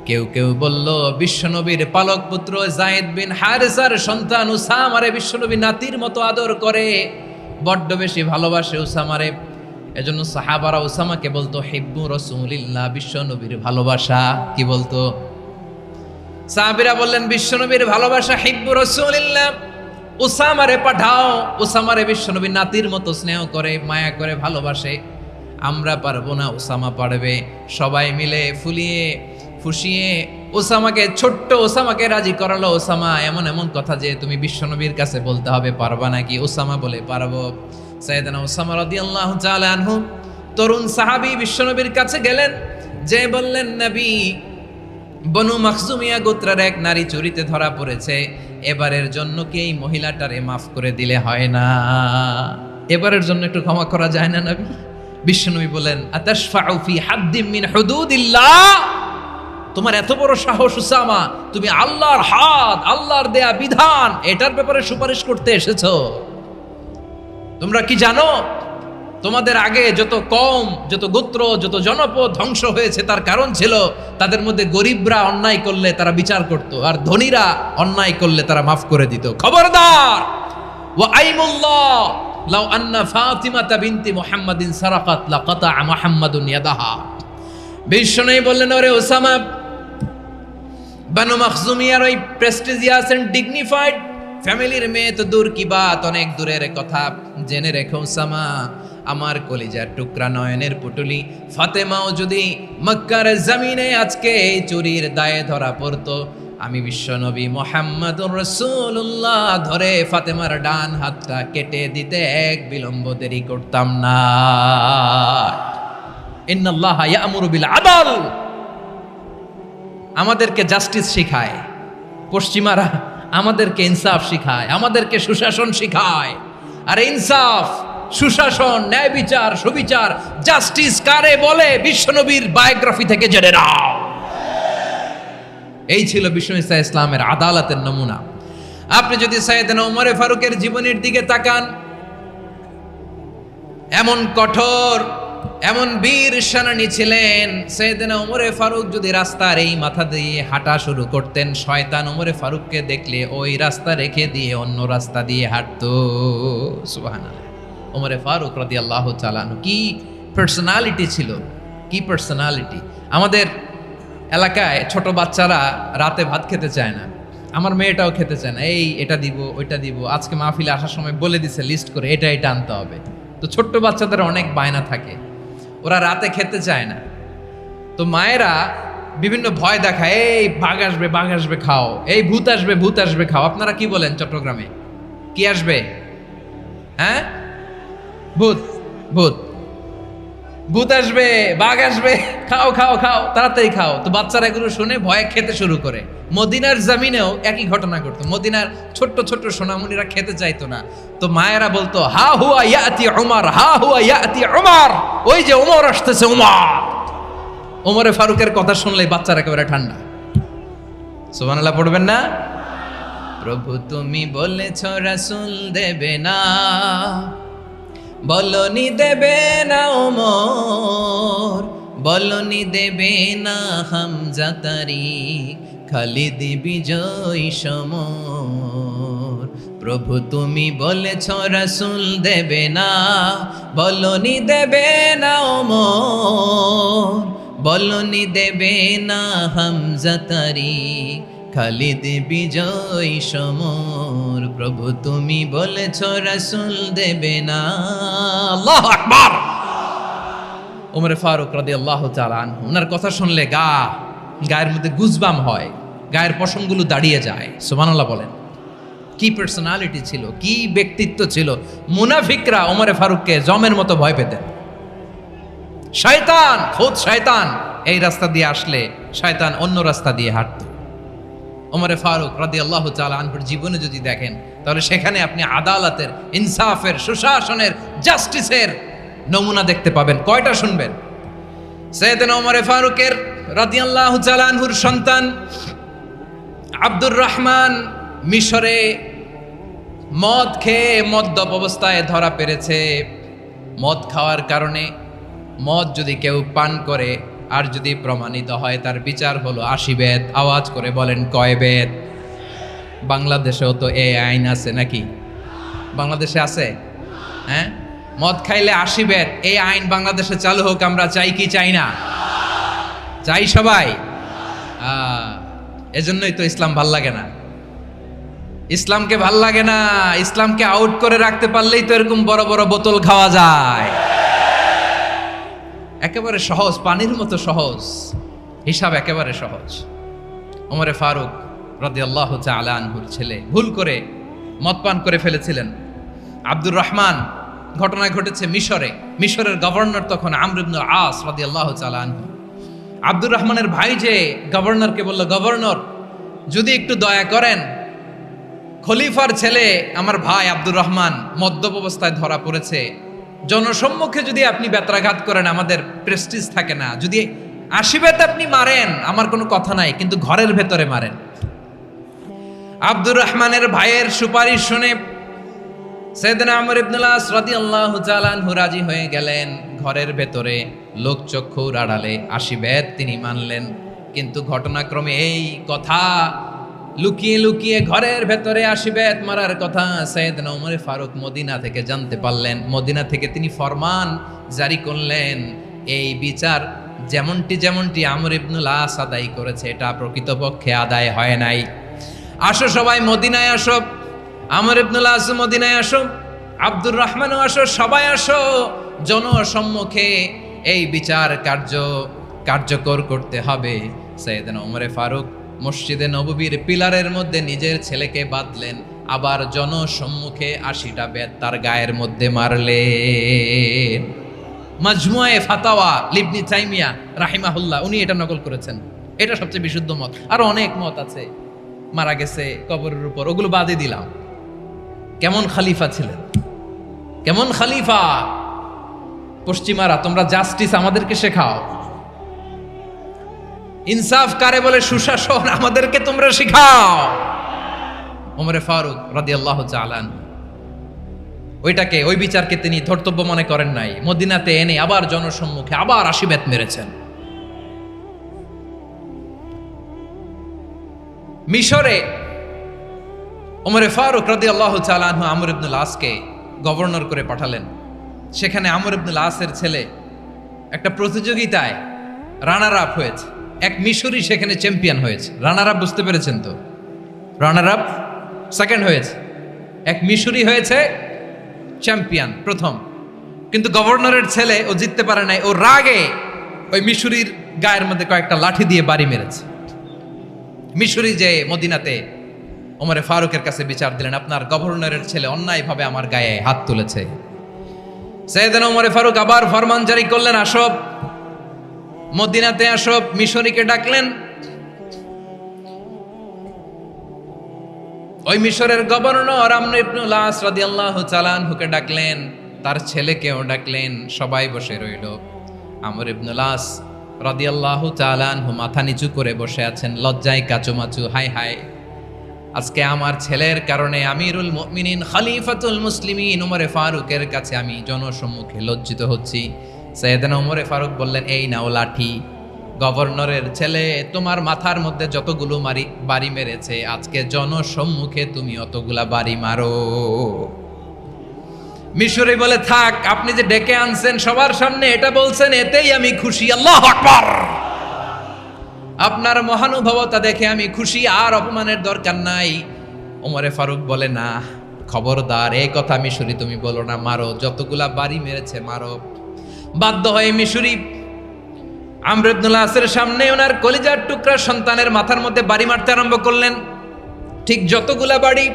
কেউ কেউ বলল, বিশ্বনবীর পালক পুত্র যায়েদ বিন হারেসার সন্তান উসামারে বিশ্বনবী নাতির মতো আদর করে, বড্ড বেশি ভালোবাসে উসামারে। এজন্য সাহাবারা উসামাকে বলতো হিব্বু রাসূলিল্লাহ, বিশ্বনবীর ভালোবাসা। কি বলতো? সাহাবীরা বললেন, বিশ্বনবীর ভালোবাসা হিব্বু রাসূলিল্লাহ, উসামারে পাঠাও। উসামারে বিশ্বনবী নাতির মতো স্নেহ করে, মায়া করে, ভালোবাসে। আমরা পারবো না, উসামা পারবে। সবাই মিলে ফুলিয়ে ফুসিয়ে ওসামাকে, ছোট্ট ওসামাকে রাজি করালো। ওসামা, এমন এমন কথা যে তুমি বিশ্বনবীর কাছে বলতে হবে, পারবা নাকি? ওসামা বলে, পারবো। সাইয়েদনা ওসামা রাদিয়াল্লাহু তাআলা আনহু তরুণ সাহাবী বিশ্বনবীর কাছে গেলেন, যে বললেন, নবী, বনু মাখজুমিয়া গোত্রের এক নারী চুরিতে ধরা পড়েছে, এবারের জন্য কি এই মহিলাটারে মাফ করে দিলে হয় না? এবারের জন্য একটু ক্ষমা করা যায় না নবী? বিশ্বনবী বলেন, আতাশফাউ ফি হাদ্দিম মিন হুদুদিল্লাহ, তোমার এত বড় সাহস উসামা, তুমি আল্লাহর হাত, আল্লাহর দেয়া বিধান, এটার ব্যাপারে সুপারিশ করতে এসেছো? তোমরা কি জানো তোমাদের আগে যত কওম, যত গোত্র, যত জনপদ ধ্বংস হয়েছে তার কারণ ছিল তাদের মধ্যে গরিবরা অন্যায় করলে তারা বিচার করত, আর ধনীরা অন্যায় করলে তারা মাফ করে দিত। খবরদার! ওয়া আইমুল্লাহ লাউ আন্না ফাতিমাতা বিনতি মুহাম্মাদিন সারাকাত লাকাতা মুহাম্মাদুন ইয়াদাহা। বিশ্বনবী বললেন, ওরে ওসামা, বানু মাখজুমিয়ার ওই প্রেস্টিজিয়াস এন্ড ডিগনিফাইড ফ্যামিলির মেয়ে তো দূর কি বাত, অনেক দূরের কথা। জেনে রেখো ওসামা, আমার কলিজার টুকরা, নয়নের পুটুলি ফাতেমাও যদি মক্কার জমিনে আজকে এই চুরির দায়ে ধরা পড়তো, আমি বিশ্বনবী মুহাম্মাদুর রাসূলুল্লাহ ধরে ফাতেমার ডান হাতটা কেটে দিতে এক বিলম্ব দেরি করতাম না। ইন্নাল্লাহা ইয়া'মুরু বিল আদল, আমাদেরকে জাস্টিস শিখায়, পশ্চিমারা আমাদেরকে ইনসাফ শিখায়, আমাদেরকে সুশাসন শিখায়। আর ইনসাফ, সুশাসন, ন্যায় বিচার, সুবিচার, জাস্টিস কারে বলে বিশ্বনবীর বায়োগ্রাফি থেকে জেনে নাও। এই ছিল বিশ্ব ইসলামের আদালতের নমুনা। আপনি যদি সাইয়েদনা ওমর ফারুকের জীবনের দিকে তাকান, এমন কঠোর, এমন বীর সেনানী ছিলেন। সাইয়েদনা ওমর ফারুক যদি রাস্তার এই মাথা দিয়ে হাঁটা শুরু করতেন, শয়তান ওমর ফারুককে দেখলে ওই রাস্তা রেখে দিয়ে অন্য রাস্তা দিয়ে হাঁটতো। সুবহানাল্লাহ। ওমর ফারুক রাদিয়াল্লাহু তাআলা আনহু কি পার্সোনালিটি ছিল, কি পার্সোনালিটি। আমাদের এলাকায় ছোট বাচ্চারা রাতে ভাত খেতে চায় না, আমার মেয়েটাও খেতে চায় না। এই এটা দিব, ওইটা দিব, আজকে মাহফিলে আসার সময় বলে দিছে লিস্ট করে এটা এটা আনতে হবে। তো ছোট্ট বাচ্চাদের অনেক বায়না থাকে, ওরা রাতে খেতে চায় না। তো মায়েরা বিভিন্ন ভয় দেখায়, এই বাঘ আসবে, বাঘ আসবে খাও, এই ভূত আসবে, ভূত আসবে খাও। আপনারা কি বলেন চট্টগ্রামে? কি আসবে? হ্যাঁ, ভূত, ভূত, ভূত আসবে, বাঘ আসবে, খাও খাও খাও, তাড়াতাড়ি খাও। তো বাচ্চারা এগুলো শুনে ভয়ে খেতে শুরু করে। মদিনার জামিনেও একই ঘটনা ঘটতো। মদিনার ছোট্ট ছোট্ট সোনামণিরা খেতে চাইতো না। তো মায়েরা বলতো, হা হুয়া ইয়াতি উমর, হা হুয়া ইয়াতি উমর, ওই যে ওমর আসতেছে, উমর। ওমরে ফারুকের কথা শুনলে বাচ্চারা একেবারে ঠান্ডা। সুবহানাল্লাহ পড়বেন না? প্রভু তুমি বলেছ রাসূল দেবে না, বলনি দেবে না ওমর, বলনি দেবে না হামজা তারিক, খালিদ বিজয় সমর। প্রভু তুমি বলেছ রাসূল দেবে না, বলনি দেবে না ওমর, বলনি দেবে না হামজা তারিক, খালিদ বিজয় সমর। প্রভু তুমি বলেছ রাসূল দেবে না। আল্লাহু আকবার। ওমর ফারুক রাদিয়াল্লাহু তাআলা আনহু, ওনার কথা শুনলে গায়ের মধ্যে গুজবাম হয়, গায়ের পশমগুলো দাঁড়িয়ে যায়। সুবহানাল্লাহ বলেন। কি পার্সোনালিটি ছিল, কি ব্যক্তিত্ব ছিল। মুনাফিকরা ওমর ফারুককে জমের মতো ভয় পেতেন। শয়তান, খুদ শয়তান এই রাস্তা দিয়ে আসলে শয়তান অন্য রাস্তা দিয়ে হাঁটত। ওমর ফারুক রাদিয়াল্লাহু তাআলা আনহুর জীবনে যদি দেখেন, তাহলে সেখানে আপনি আদালতের, ইনসাফের, সুশাসনের, জাস্টিসের নমুনা দেখতে পাবেন। কয়টা শুনবেন? সাইয়েদনা ওমর ফারুকের রাদিয়াল্লাহু তাআলা আনহুর সন্তান আব্দুর রহমান মিশরে মদ খেয়ে মদ্যপ অবস্থায় ধরা পড়েছে। মদ খাওয়ার কারণে, মদ যদি কেউ পান করে আর যদি প্রমাণিত হয়, তার বিচার হলো 80 বেত। আওয়াজ করে বলেন কয় বেত? বাংলাদেশেও তো এই আইন আছে নাকি? বাংলাদেশে আছে? হ্যাঁ, মদ খাইলে 80 বেত, এই আইন বাংলাদেশে চালু হোক। আমরা চাই কি চাই না? চাই সবাই। এজন্যই তো ইসলাম ভাল লাগে না। ইসলামকে ভাল লাগে না। ইসলামকে আউট করে রাখতে পারলেই তো এরকম বড় বড় বোতল খাওয়া যায়। একেবারে সহজ, পানির মতো সহজ, হিসাব একেবারে সহজ। ওমর ফারুক রাদিয়াল্লাহু তাআলা আনহুর ছেলে ভুল করে মদ পান করে ফেলেছিলেন। আব্দুর রহমান, ঘটনা ঘটেছে মিশরে। মিশরের গভর্নর তখন আমর ইবনুল আস রাদিয়াল্লাহু তাআলা আনহু। আব্দুর রহমানের ভাই যে গভর্নরকে বলল, গভর্নর যদি একটু দয়া করেন, খলিফার ছেলে আমার ভাই আব্দুর রহমান মদ্যপ অবস্থায় ধরা পড়েছে, জনসম্মুখে যদি আপনি বেত্রাঘাত করেন আমাদের প্রেস্টিজ থাকে না, যদি 80 বেত আপনি মারেন আমার কোনো কথা নাই, কিন্তু ঘরের ভেতরে মারেন। আব্দুর রহমানের ভাইয়ের সুপারিশ শুনে সাইয়েদনা আমর ইবনুল আস রাদিয়াল্লাহু তাআলা আনহু রাজি হয়ে গেলেন। ঘরের ভেতরে লোকচক্ষুর আড়ালে 80 বেত তিনি মানলেন। কিন্তু ঘটনাক্রমে এই কথা লুকিয়ে লুকিয়ে ঘরের ভেতরে 80 বেত মারার কথা সাইয়েদনা ওমর ফারুক মদিনা থেকে জানতে পারলেন। মদিনা থেকে তিনি ফরমান জারি করলেন, এই বিচার যেমনটি আমর ইবনুল আস আদায় করেছে, এটা প্রকৃতপক্ষে আদায় হয় নাই। আসো সবাই মদিনায় আসো, আমর ইবনুল আস মদিনায় আসো, আব্দুর রহমানও আসো, সবাই আসো, জনসম্মুখে এই বিচার কার্যকর করতে হবে। সাইয়েদনা ওমর ফারুক মসজিদে নববীর পিলারের মধ্যে নিজের ছেলেকে বাঁধলেন, আবার জনসম্মুখে 80টা বেত তার গায়ের মধ্যে মারলেন। মাজমুয়ে ফাতাওয়া ইবনে তাইমিয়া রাহিমাহুল্লাহ উনি এটা নকল করেছেন। এটা সবচেয়ে বিশুদ্ধ মত, আর অনেক মত আছে। মারা গেছে কবরের উপর, ওগুলো বাদে দিলাম। কেমন খলিফা ছিলেন, কেমন খলিফা! পশ্চিমারা তোমরা জাস্টিস আমাদেরকে শেখাও, ইনসাফ কারে বলে, সুশাসন আমাদেরকে তোমরা শেখাও। ওমরে ফারুক রাদিয়াল্লাহু তাআলা আনহু ওইটাকে, ওই বিচারকে তিনি ধর্তব্য মনে করেন নাই। মদিনাতে এনে আবার জনসম্মুখে আবার 80 বেত মেরেছেন। মিশরে ওমরে ফারুক রাদিয়াল্লাহু তাআলা আনহু আমর ইবনুল আসকে গভর্নর করে পাঠালেন। সেখানে আমর ইবনুল আসের ছেলে একটা প্রতিযোগিতায় রানার আপ হয়েছে, এক মিশরি সেখানে চ্যাম্পিয়ন হয়েছে। রানার আপ বুঝতে পেরেছেন তো? রানার আপ সেকেন্ড হয়েছে, এক মিশরি হয়েছে চ্যাম্পিয়ন প্রথম। কিন্তু গভর্নরের ছেলে ও জিততে পারে নাই, ও রাগে ওই মিশরির গায়ের মধ্যে কয়েকটা লাঠি দিয়ে বাড়ি মেরেছে। মিশরি যে মদিনাতে ওমরে ফারুকের কাছে বিচার দিলেন, আপনার গভর্নরের ছেলে অন্যায়ভাবে আমার গায়ে হাত তুলেছে। সাইয়েদনা ওমরে ফারুক আবার ফরমান জারি করলেন, আসো মদিনাতে আসো। মিশরীকে ডাকলেন। ওই মিশরের গভর্নর আমর ইবনুল আস রাদিয়াল্লাহু তাআলা আনহুকে ডাকলেন, তার ছেলেকেও ডাকলেন। সবাই বসে রইল। আমর ইবনুল আস রাদিয়াল্লাহু তাআলা আনহু মাথা নিচু করে বসে আছেন, লজ্জায় কাচুমাচু। হায় হায়, আজকে আমার ছেলের কারণে আমিরুল মুমিনিন খলিফাতুল মুসলিমিন ওমরে ফারুকের কাছে আমি জনসম্মুখে লজ্জিত হচ্ছি। সাইয়েদনা ওমরে ফারুক বললেন, এই নাও লাঠি, গভর্নরের ছেলে তোমার মাথার মধ্যে যতগুলো বাড়ি মেরেছে, আজকে জনসম্মুখে তুমি অতগুলা বাড়ি মারো। মিশরি বলে, থাক, আপনি যে ডেকে আনছেন সবার সামনে এটা বলছেন, এতেই আমি খুশি। আল্লাহু আকবার! আপনার মহানুভবতা দেখে আমি খুশি, আর অপমানের দরকার নাই। ওমরে ফারুক বলে, না, খবরদার, এই কথা মিশরি তুমি বলো না, মারো, যতগুলা বাড়ি মেরেছে মারো। বাধ্য হয়ে মিশরি আমর ইবনুল আসের সামনে ওনার কলিজার টুকরা সন্তানের মাথার মধ্যে বাড়ি মারতে আরম্ভ করলেন। ঠিক যতগুলা বাড়ি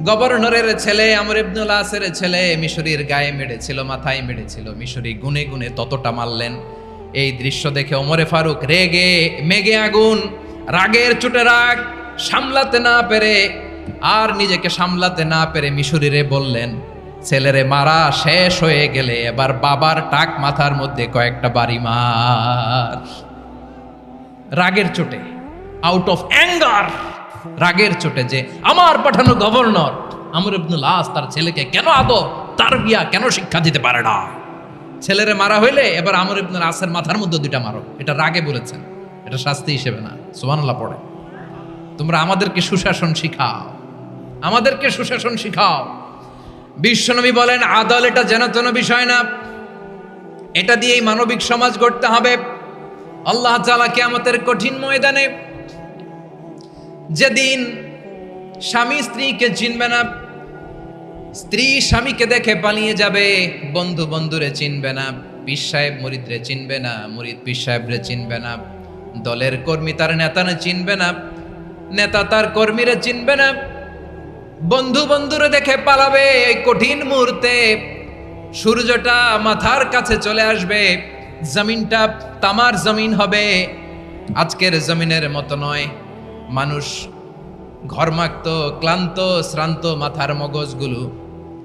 গভর্নরের ছেলে আমর ইবনুল আসের ছেলে মিশরির গায়ে মেরেছিল, মাথায় মেরেছিল, মিশরি গুনে গুনে ততটা মারলেন। এই দৃশ্য দেখে ওমরে ফারুক রেগে মেগে আগুন, রাগের চোটে রাগ সামলাতে না পেরে, আর নিজেকে সামলাতে না পেরে মিশরিরে বললেন, ছেলেরে মারা শেষ হয়ে গেলে এবার বাবার টাক মাথার মধ্যে কয়েকটা বাড়ি মার। রাগের চোটে, আউট অফ অ্যাঙ্গার, রাগের চোটে, যে আমার পাঠানো গভর্নর আমর ইবনুল আস তার ছেলেকে কেন আদব তারবিয়া কেন শিক্ষা দিতে পারে না। ছেলেরে মারা হইলে এবার আমর ইবনুল আসের মাথার মধ্যে দুইটা মারো। এটা রাগে বলেছেন, এটা শাস্তি হিসেবে না। সুবহানাল্লাহ পড়ে। তোমরা আমাদেরকে সুশাসন শিখাও, আমাদেরকে সুশাসন শিখাও। বিশ্বনবী বলেন, আদল এটা যেন তেন বিষয় না, এটা দিয়েই মানবিক সমাজ গড়তে হবে। আল্লাহ তাআলা কিয়ামতের কঠিন ময়দানে, যেদিন স্বামী স্ত্রীকে চিনবে না, স্ত্রী স্বামীকে দেখে পালিয়ে যাবে, বন্ধু বন্ধুরে চিনবে না, পীর সাহেব মুরিদরে চিনবে না, মুরিদ পীর সাহেবরে চিনবে না, দলের কর্মী তার নেতারে চিনবে না, নেতা তার কর্মীরে চিনবে না, বন্ধু বন্ধুরে দেখে পালাবে। এই কঠিন মুহূর্তে সূর্যটা মাথার কাছে চলে আসবে, জমিনটা তামার জমিন হবে, আজকের জমিনের মতো নয়। মানুষ ঘর্মাক্ত, ক্লান্ত, শ্রান্ত মাথার মগজগুলো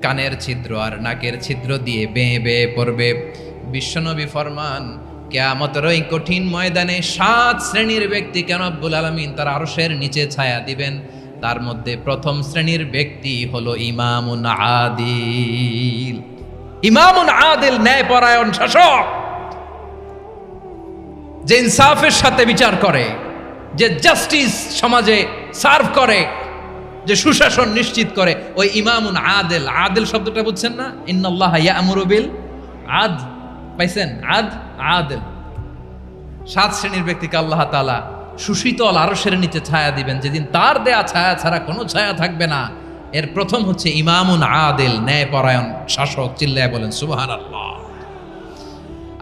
কানের ছিদ্র আর নাকের ছিদ্র দিয়ে বেয়ে বেয়ে পড়বে। বিশ্বনবী ফরমান, কিয়ামতের ওই কঠিন ময়দানে 7 শ্রেণীর ব্যক্তিকে রব্বুল আলামিন তার আরশের নিচে ছায়া দিবেন। তার মধ্যে প্রথম শ্রেণীর ব্যক্তি হলো ইমামুন আদিল। ইমামুন আদিল, ন্যায়পরায়ণ শাসক, যে ইনসাফের সাথে বিচার করে, যে জাস্টিস সমাজে সার্ভ করে, যে সুশাসন নিশ্চিত করে, ওই ইমামুন আদিল। আদিল শব্দটা বুঝছেন না? ইন্নাল্লাহা ইয়া'মুরু বিল আদল, পাইছেন? আদিল। 7 শ্রেণীর ব্যক্তিকে আল্লাহ তাআলা সুশীতল আরশের নিচে ছায়া দিবেন, যেদিন তার দেয়া ছায়া ছাড়া কোনো ছায়া থাকবে না। এর প্রথম হচ্ছে ইমামুন আদিল, ন্যায়পরায়ণ শাসক। চিল্লায় বলেন সুবহানাল্লাহ।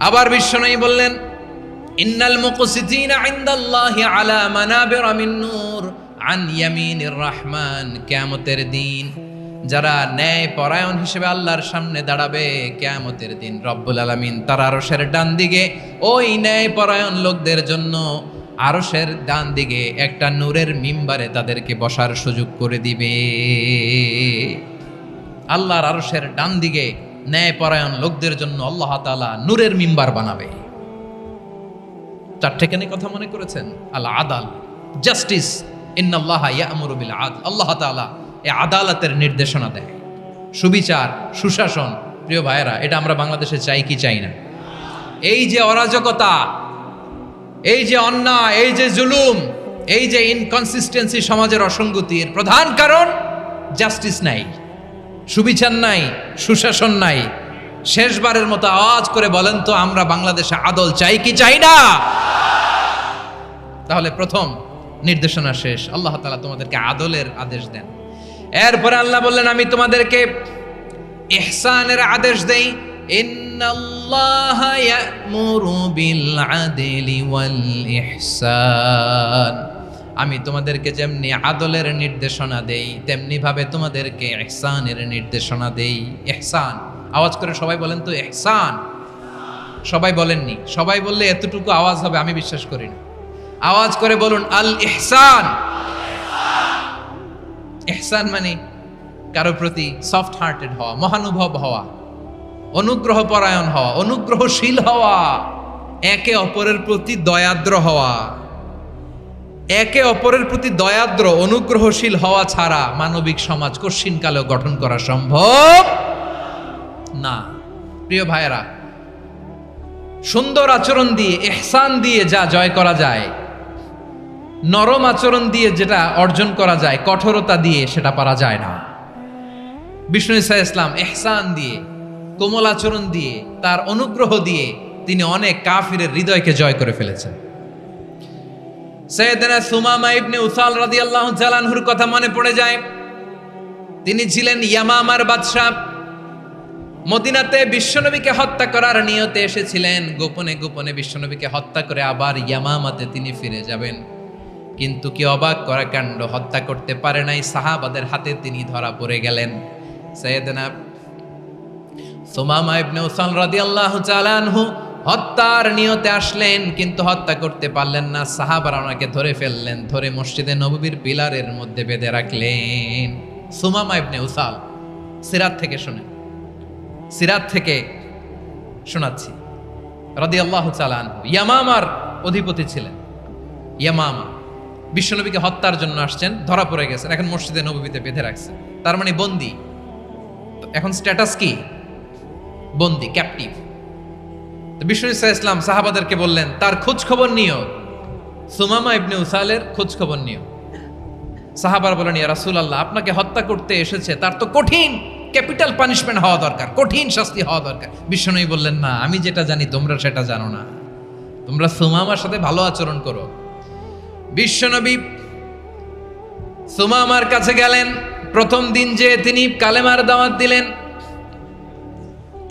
আবার বিশ্বনবী বললেন, ইন্নাল মুকসিতিনা ইনদাল্লাহি আলা মানাবিরা মিন নূর আন ইয়ামিনির রহমান। কিয়ামতের দিন যারা ন্যায়পরায়ণ হিসেবে আল্লাহর সামনে দাঁড়াবে, কিয়ামতের দিন রব্বুল আলামিন তার আরশের ডান দিকে ওই ন্যায়পরায়ণ লোকদের জন্য আরশের ডান দিকে একটা নূরের মিম্বারে তাদেরকে বসার সুযোগ করে দিবে। আল্লাহর আরশের ডান দিকে ন্যায়পরায়ণ লোকদের জন্য আল্লাহ তাআলা নূরের মিম্বার বানাবে। চারটেখানে কথা মনে করেছেন? আল আদাল, জাস্টিস, ইন্নাল্লাহা ইয়া'মুরু বিল আদল। আল্লাহ তাআলা এই আদালতের নির্দেশনা দেয়, সুবিচার, সুশাসন। প্রিয় ভাইয়েরা, এটা আমরা বাংলাদেশে চাই কি চাই না? এই যে অরাজকতা, এই যে অন্যায়, এই যে জুলুম, এই যে ইনকনসিস্টেন্সি, সমাজের অসঙ্গতির প্রধান কারণ জাস্টিস নাই, সুবিচার নাই, সুশাসন নাই। শেষবারের মতো আওয়াজ করে বলেন তো, আমরা বাংলাদেশে আদল চাই কি চাই না? তাহলে প্রথম নির্দেশনা শেষ, আল্লাহ তাআলা তোমাদেরকে আদলের আদেশ দেন। এরপরে আল্লাহ বললেন, আমি তোমাদেরকে ইহসানের আদেশ দেই। ইন্নাল্লাহা ইয়া'মুরু বিল আদলি ওয়াল ইহসান। আমি তোমাদেরকে যেমনি আদলের নির্দেশনা দেই, তেমনি ভাবে তোমাদেরকে ইহসানের নির্দেশনা দেই। ইহসান, আওয়াজ করে সবাই বলেন তো ইহসান। সবাই বলেননি, সবাই বললে এতটুকু আওয়াজ হবে আমি বিশ্বাস করি না। আওয়াজ করে বলুন আল ইহসান। ইহসান মানে কারো প্রতি সফট হার্টেড হওয়া, মহানুভব হওয়া, অনুগ্রহ পরায়ণ হওয়া, অনুগ্রহশীল হওয়া, একে অপরের প্রতি দয়াদ্র হওয়া। একে অপরের প্রতি দয়াদ্র, অনুগ্রহশীল হওয়া ছাড়া মানবিক সমাজ কশিনকালেও গঠন করা সম্ভব না। প্রিয় ভাইয়েরা, সুন্দর আচরণ দিয়ে, ইহসান দিয়ে যা জয় করা যায়, নরম আচরণ দিয়ে যেটা অর্জন করা যায়, কঠোরতা দিয়ে সেটা পারা যায় না। বিষ্ণু ঈসা ইসলাম ইহসান দিয়ে, কোমল আচরণ দিয়ে, তার অনুগ্রহ দিয়ে তিনি অনেক কাফিরের হৃদয়কে জয় করে ফেলেছেন। সাইয়েদনা সুমামা ইবনে উসাল রাদিয়াল্লাহু তাআলা আনহুর কথা মনে পড়ে যায়। তিনি ছিলেন ইয়ামামার বাদশা। মদিনাতে বিশ্বনবীকে হত্যা করার নিয়তে এসেছিলেন। গোপনে গোপনে বিশ্বনবীকে হত্যা করে আবার ইয়ামামাতে তিনি ফিরে যাবেন। কিন্তু কি অবাক করা কাণ্ড, হত্যা করতে পারে নাই, সাহাবাদের হাতে তিনি ধরা পড়ে গেলেন। সাইয়েদনা সুমামা ইবনে উসাল রাদিয়াল্লাহু তাআলা আনহু হত্যার নিয়তে আসলেন, কিন্তু হত্যা করতে পারলেন না। সাহাবারা ওনাকে ধরে ফেললেন, ধরে মসজিদে নববীর পিলারের মধ্যে বেঁধে রাখলেন। সুমামা ইবনে উসাল, সিরাত থেকে শুনেন, সিরাত থেকে শোনাচ্ছি। রাদিয়াল্লাহু তাআলা আনহু ইয়ামামার অধিপতি ছিলেন। ইয়ামামা বিশ্বনবীকে হত্যার জন্য আসছেন, ধরা পড়ে গেছেন, এখন মসজিদে নববীতে বেঁধে রাখছে, তার মানে বন্দী। এখন স্ট্যাটাস কি? বন্দী, ক্যাপটিভ। বিষ্ণু ঈসা ইসলাম সাহাবাদেরকে বললেন, তার খোঁজ খবর নিও, সুমামা ইবনে উসালের খোঁজ খবর নিও। সাহাবার বলেন, ইয়া রাসূলুল্লাহ, আপনাকে হত্যা করতে এসেছে, তার তো কঠিন ক্যাপিটাল পানিশমেন্ট হওয়া দরকার, কঠিন শাস্তি হওয়া দরকার। বিশ্বনবী বললেন, না, আমি যেটা জানি তোমরা সেটা জানো না, তোমরা সুমামার সাথে ভালো আচরণ করো। বিশ্বনবী সুমামার কাছে গেলেন। প্রথম দিন যে তিনি কালেমার দাওয়াত দিলেন,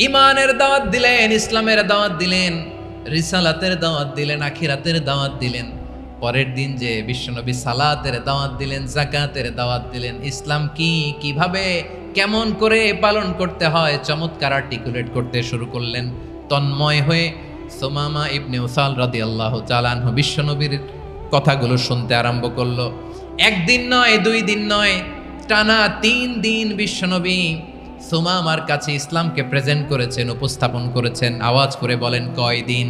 ইমানের দাওয়াত দিলেন, ইসলামের দাওয়াত দিলেন, রিসালাতের দাওয়াত দিলেন, আখিরাতের দাওয়াত দিলেন। পরের দিন যে বিশ্বনবী সালাতের দাওয়াত দিলেন, যাকাতের দাওয়াত দিলেন, ইসলাম কি, কিভাবে, কেমন করে পালন করতে হয় চমৎকার আর্টিকুলেট করতে শুরু করলেন। তন্ময় হয়ে সুমামা ইবনে উসাল রাদিয়াল্লাহু তাআলা আনহু বিশ্বনবীর কথাগুলো শুনতে আরম্ভ করলো। একদিন নয়, 2 দিন নয়, টানা 3 দিন বিশ্বনবী সুমামার কাছে ইসলামকে প্রেজেন্ট করেছেন, উপস্থাপন করেছেন। আওয়াজ করে বলেন, কয় দিন?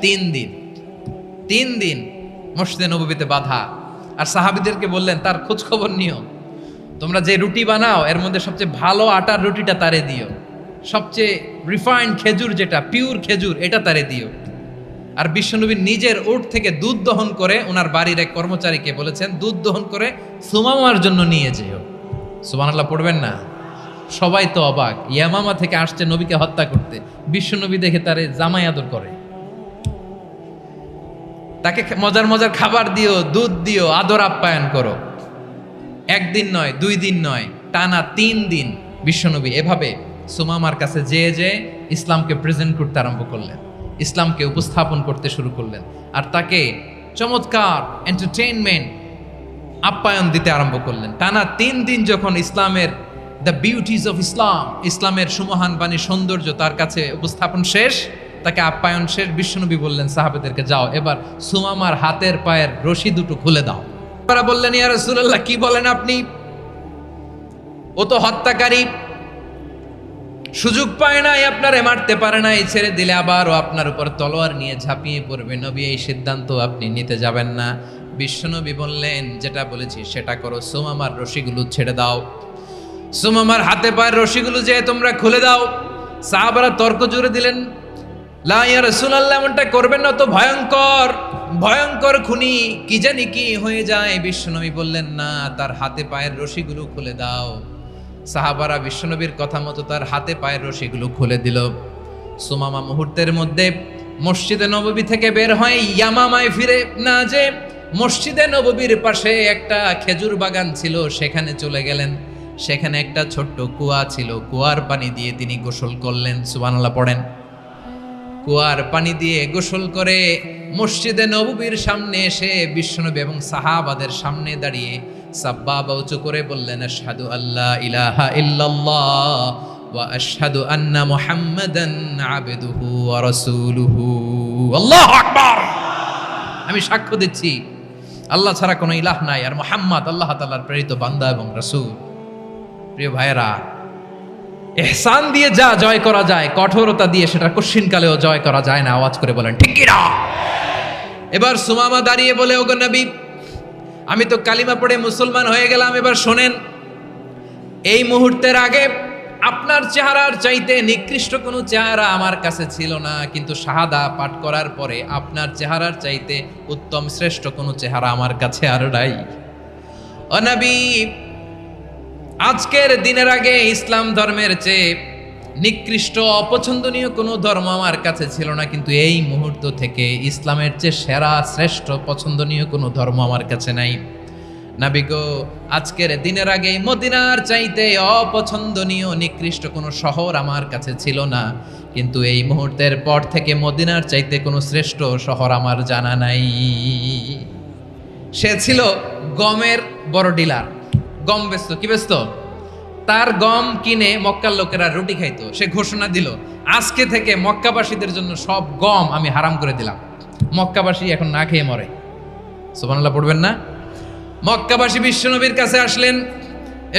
3 দিন। 3 দিন মসজিদে নববীতে বাঁধা। আর সাহাবীদেরকে বললেন, তার খোঁজ খবর নিও, তোমরা যে রুটি বানাও এর মধ্যে সবচেয়ে ভালো আটার রুটিটা তারে দিও, সবচেয়ে রিফাইন্ড খেজুর, যেটা পিওর খেজুর, এটা তারে দিও। আর বিশ্বনবী নিজের উট থেকে দুধ দহন করে ওনার বাড়ির এক কর্মচারীকে বলেছেন, দুধ দহন করে সুমামার জন্য নিয়ে যেও। সুবহানাল্লাহ পড়বেন না? সবাই তো অবাক, ইয়ামামা থেকে আসছে নবীকে হত্যা করতে, বিশ্বনবী দেখে তারে জামাই আদর করে, তাকে মজার মজার খাবার দিও, দুধ দিও, আদর আপ্যায়ন করো। 1 দিন নয়, 2 দিন নয়, টানা 3 দিন বিশ্বনবী এভাবে সুমামার কাছে যেয়ে ইসলামকে প্রেজেন্ট করতে আরম্ভ করলেন, ইসলামকে উপস্থাপন করতে শুরু করলেন। আর তাকে চমৎকার এন্টারটেইনমেন্ট, আপ্যায়ন দিতে আরম্ভ করলেন। টানা 3 দিন যখন ইসলামের দ্য বিউটিজ অফ ইসলাম, ইসলামের সুমহান বাণী, সৌন্দর্য তার কাছে উপস্থাপন শেষ, তাকে আপ্যায়ন শেষ, বিশ্বনবী বললেন সাহাবেদেরকে, যাও এবার সুমামার হাতের পায়ের রশি দুটো খুলে দাও। তারা বললেন, ইয়া রাসূলুল্লাহ, কি বলেন আপনি? ও তো হত্যাকারী, সুযোগ পায় নাই, আপনারে মারতে পারে নাই, ছেড়ে দিলে আবার ও আপনার উপর তলোয়ার নিয়ে ঝাঁপিয়ে পড়বে। নবী, এই সিদ্ধান্ত আপনি নিতে যাবেন না। বিশ্বনবী বললেন, যেটা বলেছি সেটা করো, সুমামার রশিগুলো ছেড়ে দাও। সুমামার হাতে পায়ের রশিগুলো যে তোমরা খুলে দাও। সাহাবারা তর্ক জুড়ে দিলেন, লা ইয়া রাসূলুল্লাহ, এমনটা করবেন না, তো ভয়ঙ্কর ভয়ঙ্কর খুনি, কি জানি কি হয়ে যায়। বিশ্বনবী বললেন, না, তার হাতে পায়ের রশিগুলো খুলে দাও। সাহাবারা বিশ্বনবীর কথা মতো তার হাতে পায়ের রশিগুলো খুলে দিল। সুমামা মুহূর্তের মধ্যে মসজিদে নববী থেকে বের হয়, ইয়ামামায় ফিরে না যে মসজিদে নববীর পাশে একটা খেজুর বাগান ছিল, সেখানে চলে গেলেন। সেখানে একটা ছোট্ট কুয়া ছিল, কুয়ার পানি দিয়ে তিনি গোসল করলেন। সুবহানাল্লাহ পড়েন। কুয়ার পানি দিয়ে গোসল করে মসজিদে নববীর সামনে এসে বিশ্বনবী এবং সাহাবাদের সামনে দাঁড়িয়ে সাব্বাবা উঁচু করে বললেন, আশহাদু আল্লা ইলাহা ইল্লাল্লাহ ওয়া আশহাদু আন্না মুহাম্মাদান আবদুহু ওয়া রাসূলুহু। আল্লাহু আকবার। আমি সাক্ষ্য দিচ্ছি আল্লাহ ছাড়া কোনো ইলাহ নাই, আর মুহাম্মদ আল্লাহ তাআলার প্রেরিত বান্দা এবং রাসূল। প্রিয় ভাইয়েরা, ইহসান দিয়ে যা জয় করা যায়, কঠোরতা দিয়ে সেটা কঠিনকালেও জয় করা যায় না। আওয়াজ করে বলেন ঠিক কি না? এবার সুমামা দাঁড়িয়ে বলে, ওগো নবী, আমি তো কালিমা পড়ে মুসলমান হয়ে গেলাম, এবার শোনেন, এই মুহূর্তের আগে আপনার চেহারার চাইতে নিকৃষ্ট কোনো চেহারা আমার কাছে ছিল না, কিন্তু শাহাদা পাঠ করার পরে আপনার চেহারার চাইতে উত্তম শ্রেষ্ঠ কোনো চেহারা আমার কাছে আর নাই। ও নবী, আজকের দিনের আগে ইসলাম ধর্মের চেয়ে নিকৃষ্ট অপছন্দনীয় কোনো ধর্ম আমার কাছে ছিল না, কিন্তু এই মুহূর্ত থেকে ইসলামের চেয়ে সেরা শ্রেষ্ঠ পছন্দনীয় কোনো ধর্ম আমার কাছে নাই। নবী গো, আজকের দিনের আগে মদিনার চাইতে অপছন্দনীয় নিকৃষ্ট কোনো শহর আমার কাছে ছিল না, কিন্তু এই মুহূর্তের পর থেকে মদিনার চাইতে কোনো শ্রেষ্ঠ শহর আমার জানা নাই। সে ছিল গমের বড় ডিলার, গম বেচতো। কি বেচতো? তার গম কিনে মক্কার লোকেরা রুটি খাইতো। সে ঘোষণা দিল, আজকে থেকে মক্কাবাসীদের জন্য সব গম আমি হারাম করে দিলাম, মক্কাবাসী এখন না খেয়ে মরে। সুবহানাল্লাহ পড়বেন না? মক্কাবাসী বিশ্বনবীর কাছে আসলেন,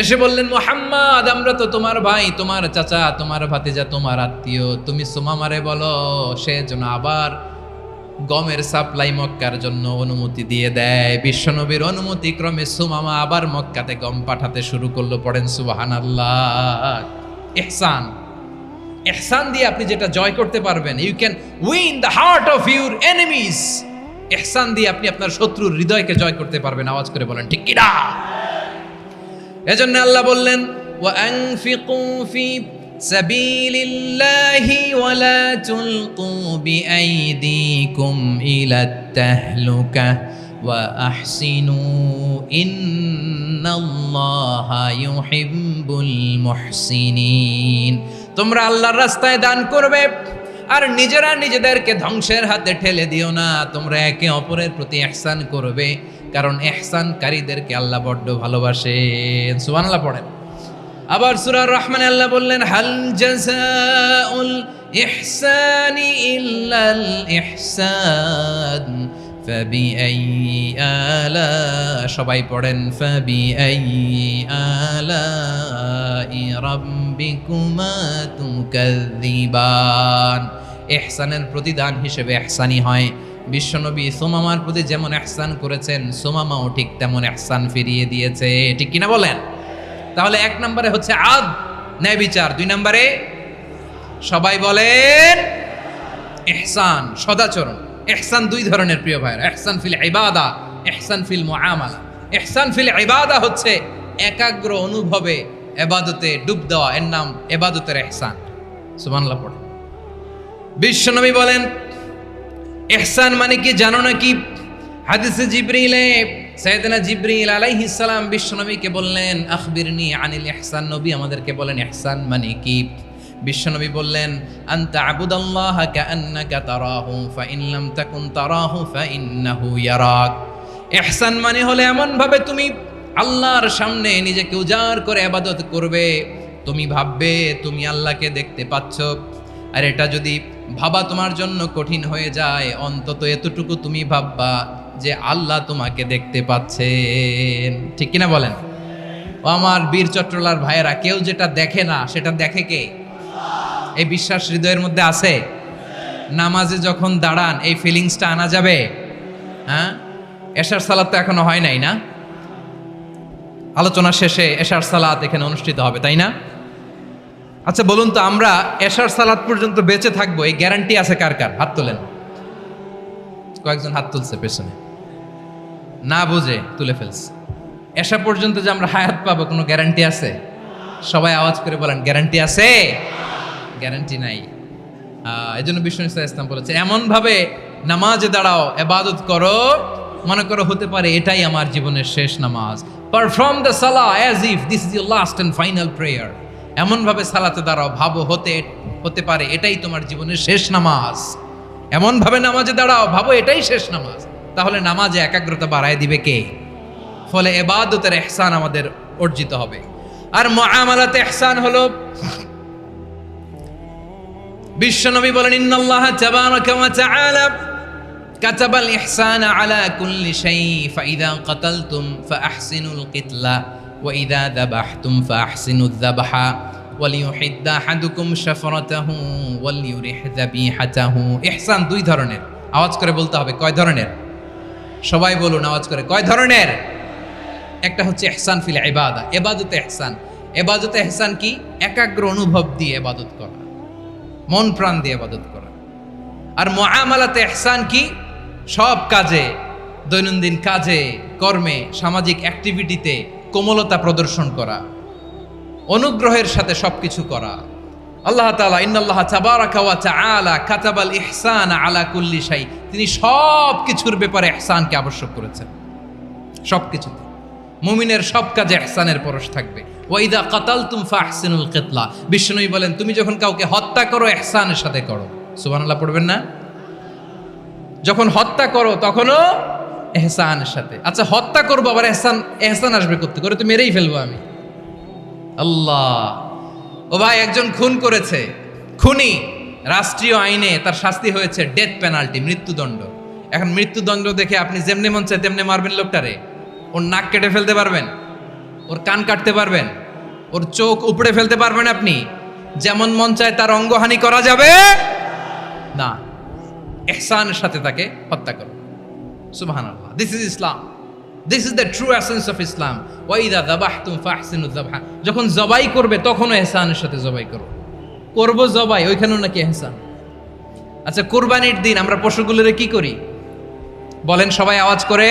এসে বললেন, মুহাম্মদ, আমরা তো তোমার ভাই, তোমার চাচা, তোমার ভাতিজা, তোমার আত্মীয়, তুমি সুমামারে বলো সে যেন আবার গমের সাপ্লাই মক্কার জন্য অনুমতি দিয়ে দেয়। বিশ্বনবীর অনুমতি ক্রমে সুমামা আবার মক্কাতে গম পাঠাতে শুরু করলো। পড়েন সুবহানাল্লাহ। ইহসান, ইহসান দিয়ে আপনি যেটা জয় করতে পারবেন, you can win the heart of your enemies. ইহসান দিয়ে আপনি আপনার শত্রুর হৃদয়কে জয় করতে পারবেন। আওয়াজ করে বলেন ঠিক কি না? এজন্য আল্লাহ বললেন, ওয়া আনফিকু ফি সাবিলিল্লাহি ওয়া লা তুলকু বিআইদিকুম ইলাত তাহলুকা ওয়া আহসিনু ইন্নাল্লাহা ইউহিব্বুল মুহসিনিন। তোমরা আল্লাহর রাস্তায় দান করবে আর নিজেরা নিজেদেরকে ধ্বংসের হাতে ঠেলে দিও না। তোমরা একে অপরের প্রতি ইহসান করবে, কারণ ইহসানকারীদেরকে আল্লাহ বড্ড ভালোবাসেন। সুবহানাল্লাহ পড়েন। আবার সূরা রহমানে আল্লাহ বললেন, হাল জাযাউল ইহসানি ইল্লাল ইহসান ফাবিআইয়ি আলা, সবাই পড়েন, ফাবিআইয়ি আলাই রাব্বিকুমা তুকাযযিবান। ইহসানের প্রতিদান হিসেবে ইহসানি হয়। বিশ্বনবী সুমামার প্রতি যেমন ইহসান করেছেন, সুমামাও ঠিক তেমন ইহসান ফিরিয়ে দিয়েছে। ঠিক কিনা বলেন? তাহলে এক নম্বরে হচ্ছে আদ, ন্যায় বিচার। দুই নম্বরে সবাই বলেন ইহসান, সদাচরণ। ইহসান দুই ধরনের প্রিয় ভাইরা, ইহসান ফিল ইবাদা, ইহসান ফিল মুআমালা। ইহসান ফিল ইবাদা হচ্ছে একাগ্র অনুভবে ইবাদতে ডুব দেওয়া, এর নাম ইবাদতের ইহসান। সুবহানাল্লাহ পড়ে। বিশ্বনবী বলেন ইহসান মানে কি জানো নাকি? হাদিসে জিবরিলে সাইয়েদনা জিবরিল আলাইহিস সালাম বিশ্বনবীকে বললেন, আখবিরনি আনিল ইহসান। নবী আমাদেরকে বলেন ইহসান মানে কি? বিশ্বনবী বললেন, আনতা আবুদাল্লাহা কাআন্নাকা তারাহু ফাইন লাম তাকুন তারাহু ফাইন্নাহু ইয়ারাক। ইহসান মানে হলো এমন ভাবে তুমি আল্লাহর সামনে নিজেকে উজাড় করে ইবাদত করবে, তুমি ভাববে তুমি আল্লাহকে দেখতে পাচ্ছ। আর এটা যদি ভাবা তোমার জন্য কঠিন হয়ে যায়, অন্তত এতটুকু তুমি ভাববা যে আল্লাহ তোমাকে দেখতে পাচ্ছেন। ঠিক কিনা বলেন? ও আমার বীর চট্টলার ভাইয়েরা, কেউ যেটা দেখে না সেটা দেখে কে? এই বিশ্বাস হৃদয়ের মধ্যে আছে? নামাজে যখন দাঁড়ান এই ফিলিংসটা আনা যাবে? হ্যাঁ, এশার সালাত তো এখনো হয় নাই না? আলোচনা শেষে এশার সালাত এখানে অনুষ্ঠিত হবে, তাই না? আচ্ছা বলুন তো, আমরা এশার সালাত পর্যন্ত বেঁচে থাকবো এই গ্যারান্টি আছে কার কার? হাত তোলেন। কয়েকজন হাত তুলছে পেছনে, না বুঝে তুলে ফেলছে। এশা পর্যন্ত যে আমরা হায়াত পাবো কোনো গ্যারান্টি আছে? সবাই আওয়াজ করে বলেন, গ্যারান্টি আছে? গ্যারান্টি নাই। এই জন্য বিষ্ণু ইসলাম বলেছে, এমন ভাবে নামাজে দাঁড়াও, ইবাদত করো, মনে করো হতে পারে এটাই আমার জীবনের শেষ নামাজ। Perform the salah as if this is your last and final prayer. এমন ভাবে সালাতে দাঁড়াও, ভাবো হতে পারে এটাই তোমার জীবনের শেষ নামাজ। এমন ভাবে নামাজে দাঁড়াও, ভাবো এটাই শেষ নামাজ। তাহলে নামাজে একাগ্রতা বাড়ায় দিবে কে? ফলে ইবাদতের ইহসান আমাদের অর্জিত হবে। আর মুআমালাতে ইহসান হলো, বিশ্বনবী বলেন, ইন্নাল্লাহা তাবারাকা ওয়া তাআলা কাতাবাল ইহসানা আলা কুল্লি শাই, ফাইদা কাতালতুম ফাআহসিনুল কিতলা ওয়া ইযা যাবাহতুম ফাআহসিনুয যাবহা ওয়ালিয়ুহিদ্দা আহাদুকুম শাফরাতাহু ওয়ালিয়ুরিহ যাবিহাতাহু। ইহসান দুই ধরনের, আওয়াজ করে বলতে হবে। কয় ধরনের? সবাই বলুন আওয়াজ করে, কয় ধরনের? একটা হচ্ছে ইহসান ফিল ইবাদা, ইবাদতে ইহসান। ইবাদতে ইহসান কি? একাগ্র অনুভব দিয়ে ইবাদত করা, মন প্রাণ দিয়ে ইবাদত করা। আর মুআমালাতে ইহসান কি? সব কাজে, দৈনন্দিন কাজে, কর্মে, সামাজিক অ্যাক্টিভিটিতে কোমলতা প্রদর্শন করা, অনুগ্রহের সাথে সবকিছু করা। আল্লাহ তাআলা, ইন্নাল্লাহা তাবারাকা ওয়া তাআলা কাতাবাল ইহসানা আলা কুল্লি শাই, তিনি সব কিছুর ব্যাপারে ইহসানকে আবশ্যক করেছেন। সবকিছুতে মুমিনের সব কাজে ইহসানের পরশ থাকবে। ওয়া ইযা কাতালতুম ফাহসিনুল কিতলা, বিষ্ণুই বলেন তুমি যখন কাউকে হত্যা করো ইহসানের সাথে করো। সুবহানাল্লাহ পড়বেন না? যখন হত্যা করো তখনও ইহসানের সাথে। আচ্ছা হত্যা করবো আবার ইহসান আসবে করতে করে, তো মেরেই ফেলবো আমি। আল্লাহ, ও ভাই একজন খুন করেছে, খুনি, রাষ্ট্রীয় আইনে তার শাস্তি হয়েছে ডেথ পেনাল্টি, মৃত্যুদণ্ড। এখন মৃত্যুদণ্ড দেখে আপনি যেমনি মন চায় তেমনি মারবেন লোকটারে? ওর নাক কেটে ফেলতে পারবেন? ওর কান কাটতে পারবেন? ওর চোখ উপড়ে ফেলতে পারবেন আপনি? যেমন মন চায় তার অঙ্গহানি করা যাবে না। ইহসানের সাথে তাকে হত্যা করো। সুবহানাল্লাহ, this is Islam, this is the true essence of Islam. ওয়া ইযা যাবাহতুম ফাহসিনুয যাবহা, যখন জবাই করবে তখনও ইহসানের সাথে জবাই করো। করব জবাই, ওইখানেও নাকি ইহসান। আচ্ছা কুরবানির দিন আমরা পশুগুলোরে কি করি বলেন সবাই আওয়াজ করে?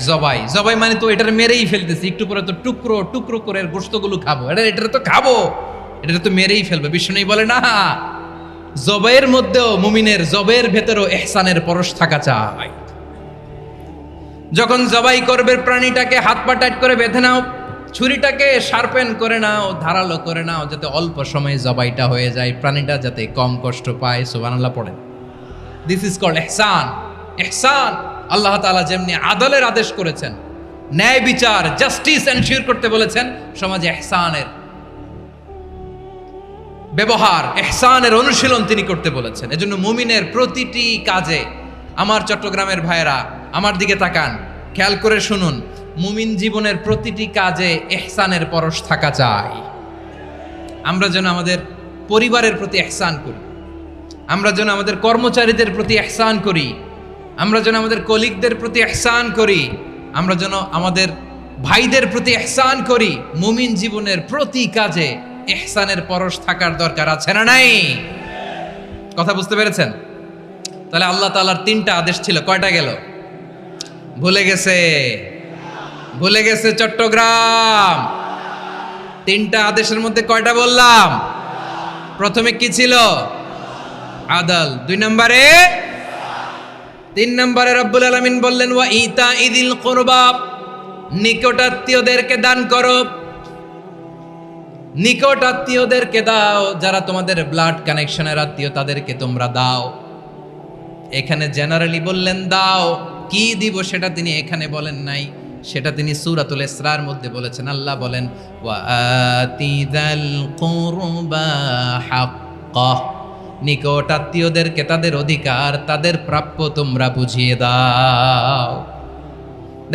জবাই। জবাই মানে তো এটার মেরেই ফেলতেছি, একটু পরে তো টুকরো টুকরো করে গোশতগুলো খাবো, এটা তো খাবো, এটা তো মেরেই ফেলবে। বিষ্ণু বলে না, জবাইয়ের মধ্যেও মুমিনের জবের ভেতরেও ইহসানের পরশ থাকা চাই। যখন জবাই করবে প্রাণীটাকে হাত পা টাইট করে বেঁধে নাও, ছুরিটাকে শার্পেন করে নাও, ধারালো করে নাও, যাতে অল্প সময়ে জবাইটা হয়ে যায়, প্রাণীটা যাতে কম কষ্ট পায়। সুবহানাল্লাহ পড়েন। দিস ইজ কল্ড ইহসান। ইহসান আল্লাহ তাআলা যেমনি আদলের আদেশ করেছেন, ন্যায় বিচার, জাস্টিস এনশিওর করতে বলেছেন, সমাজে ইহসানের ব্যবহার, ইহসানের অনুশীলন তিনি করতে বলেছেন। এজন্য মুমিনের প্রতিটি কাজে, আমার চট্টগ্রামের ভাইয়েরা আমার দিকে তাকান, খেয়াল করে শুনুন, মুমিন জীবনের প্রতিটি কাজে ইহসানের পরশ থাকা চাই। আমরা যেন আমাদের পরিবারের প্রতি ইহসান করি, আমরা যেন আমাদের কর্মচারীদের প্রতি ইহসান করি, আমরা যেন আমাদের কলিগদের প্রতি ইহসান করি, আমরা যেন আমাদের ভাইদের প্রতি ইহসান করি। মুমিন জীবনের প্রতি কাজে ইহসানের পরশ থাকার দরকার আছে না নাই? কথা বুঝতে পেরেছেন? তাহলে আল্লাহ তাআলার তিনটা আদেশ ছিল, কয়টা গেল? ভুলে গেছে চট্টগ্রাম। তিনটা আদেশের মধ্যে কয়টা বললাম? প্রথমে কি ছিল? আদল। 2 নম্বরে, 3 নম্বরে রব্বুল আলামিন বললেন ওয়া ইতা ইদিল কুরবা, নিকটাত্মীয়দেরকে দান করো। নিকটাত্মীয়দেরকে দাও, যারা তোমাদের ব্লাড কানেকশনের আত্মীয় তাদেরকে তোমরা দাও। এখানে জেনারেলি বললেন দাও, কি দিব সেটা তিনি এখানে বলেন নাই, সেটা তিনি সূরাতুল ইসরার মধ্যে বলেছেন। আল্লাহ বলেন ওয়া আতিযাল কুরবা হাক্কাহ, নিকট আত্মীয়দেরকে তাদের অধিকার, তাদের প্রাপ্য তোমরা বুঝিয়ে দাও।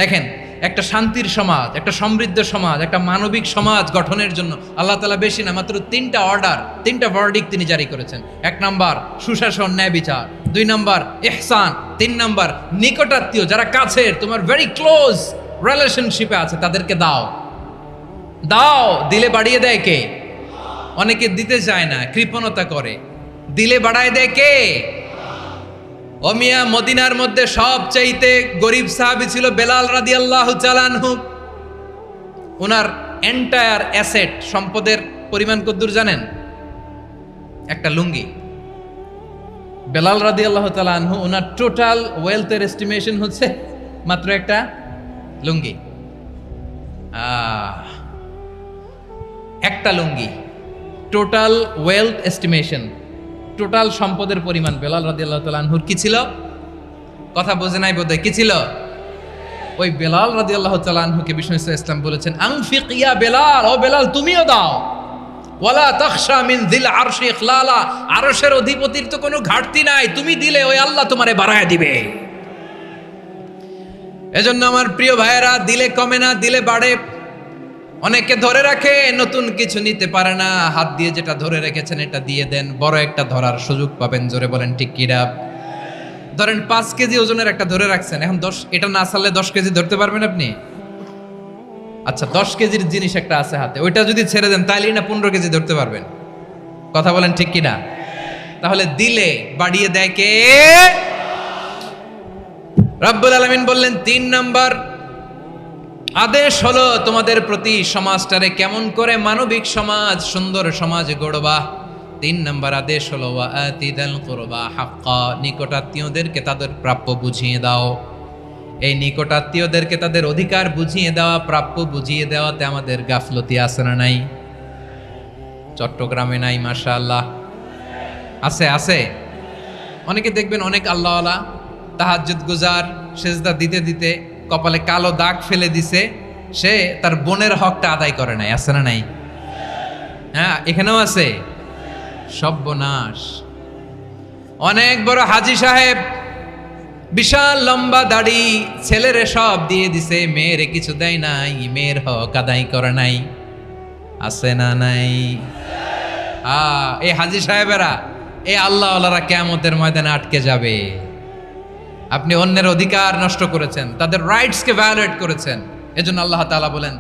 দেখেন, একটা শান্তির সমাজ, একটা সমৃদ্ধ সমাজ, একটা মানবিক সমাজ গঠনের জন্য আল্লাহ তাআলা বেশি না, মাত্র 3টা অর্ডার, 3টা ভার্ডিক্ট তিনি জারি করেছেন। 1 নাম্বার সুশাসন, ন্যায় বিচার। 2 নাম্বার ইহসান। 3 নাম্বার নিকটাত্মীয়, যারা কাছের, তোমার ভেরি ক্লোজ রিলেশনশিপে আছে, তাদেরকে দাও। দাও, দিলে বাড়িয়ে দেয় কে? অনেকে দিতে চায় না, কৃপণতা করে। দিলে বাড়ায় দেয় কে? ও মিয়া, মদিনার মধ্যে সবচাইতে গরিব সাহাবী ছিল বেলাল রাদিয়াল্লাহু তাআলা আনহু। ওনার এন্টায়ার অ্যাসেট, সম্পদের পরিমাণ কতদূর জানেন? একটা লুঙ্গি। বেলাল রাদিয়াল্লাহু তাআলা আনহু, ওনার টোটাল ওয়েলথের এস্টিমেশন হচ্ছে মাত্র একটা লুঙ্গি। একটা লুঙ্গি, টোটাল ওয়েলথ এস্টিমেশন, টোটাল সম্পদের পরিমাণ বেলাল রাদিয়াল্লাহু তাআলা আনহুর কি ছিল? কথা বোঝে নাই বোধহয়। কি ছিল? ওই বেলাল রাদিয়াল্লাহু তাআলা আনহুকে বিষ্ণু ইসলাম বলেছেন, আনফিক ইয়া বেলাল, ও বেলাল তুমিও দাও। ওয়ালা তাখশা মিন যিল আরশি ইখলালা, আরশের অধিপতির তো কোনো ঘাটতি নাই, তুমি দিলে ওই আল্লাহ তোমারে বাড়ায় দিবে। এজন্য আমার প্রিয় ভাইয়েরা, দিলে কমে না, দিলে বাড়ে। অনেকে ধরে রাখে, নতুন কিছু নিতে পারে না, হাত দিয়ে যেটা ধরে রেখেছেন এটা দিয়ে দেন, বড় একটা ধরার সুযোগ পাবেন। জোরে বলেন ঠিক কিনা? ধরেন 5 কেজি ওজনের একটা ধরে রাখছেন, এখন 10, এটা না ছাড়লে 10 কেজি ধরতে পারবেন আপনি? আচ্ছা, 10 কেজির জিনিস একটা আছে হাতে, ওইটা যদি ছেড়ে দেন তাইলে না 15 কেজি ধরতে পারবেন? কথা বলেন ঠিক কিনা? তাহলে দিলে বাড়িয়ে দেয় কে? রব্বুল আলামিন বললেন 3 নাম্বার আদেশ হলো তোমাদের প্রতি সমাজটারে কেমন করে মানবিক সমাজ, সুন্দর সমাজ গড়বা। 3 নাম্বার আদেশ হলো ওয়া আতিদাল কুরবা হাক্কা, নিকটাত্মীয়দেরকে তাদের প্রাপ্য বুঝিয়ে দাও। এই নিকটাত্মীয়দেরকে তাদের অধিকার বুঝিয়ে দেওয়া, প্রাপ্য বুঝিয়ে দেওয়াতে আমাদের গাফলতি আছে না নাই? চট্টগ্রামে নাই? মাশাআল্লাহ আছে, আছে। অনেকে দেখবেন অনেক আল্লাহওয়ালা, তাহাজ্জুদ গুজার, সেজদা দিতে দিতে কপালে কালো দাগ ফেলে দিছে, সে তার বোনের হকটা আদায় করে নাই। আছে না নাই? হ্যাঁ, এখানেও আছে। সর্বনাশ। অনেক বড় হাজী সাহেব, বিশাল লম্বা দাড়ি, ছেলেরে সব দিয়ে দিছে, মেয়েরে কিছু দেয় নাই, মেয়ের হক আদায় করে নাই। আছে না নাই? এই হাজী সাহেবেরা, এই আল্লাহওয়ালারা কিয়ামতের ময়দানে আটকে যাবে। আপনি অন্যের অধিকার নষ্ট করেছেন, তাদের রাইটসকে ভায়োলেট করেছেন। এজন্য আল্লাহ তাআলা বলেন,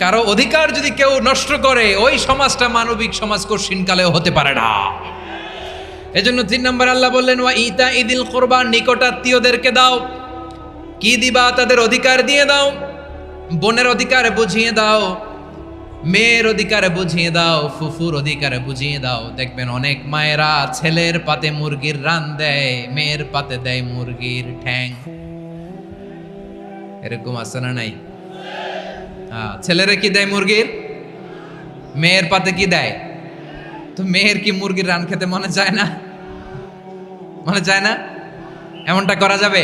কারো অধিকার যদি কেউ নষ্ট করে, ওই সমাজটা মানবিক সমাজ কঠিনকালেও হতে পারে না। এজন্য 3 নম্বর আল্লাহ বললেন ওয়া ইতা ইদিল কুরবা, নিকটাত্মীয়দেরকে দাও। কি দিবা? তাদের অধিকার দিয়ে দাও। বোনের অধিকার বুঝিয়ে দাও, মেয়ের অধিকার বুঝিয়ে দাও, ফুফুর অধিকার বুঝিয়ে দাও। দেখবেন অনেক মায়েরা ছেলের পাতে মুরগির রান দেয়, মেয়ের পাতে দেয় মুরগির ঠ্যাং। এরকম আছে না নাই? ছেলেরা কি দেয়? মুরগির। মেয়ের পাতে কি দেয়? তো মেয়ের কি মুরগির রান খেতে মনে চায় না? মনে চায় না? এমনটা করা যাবে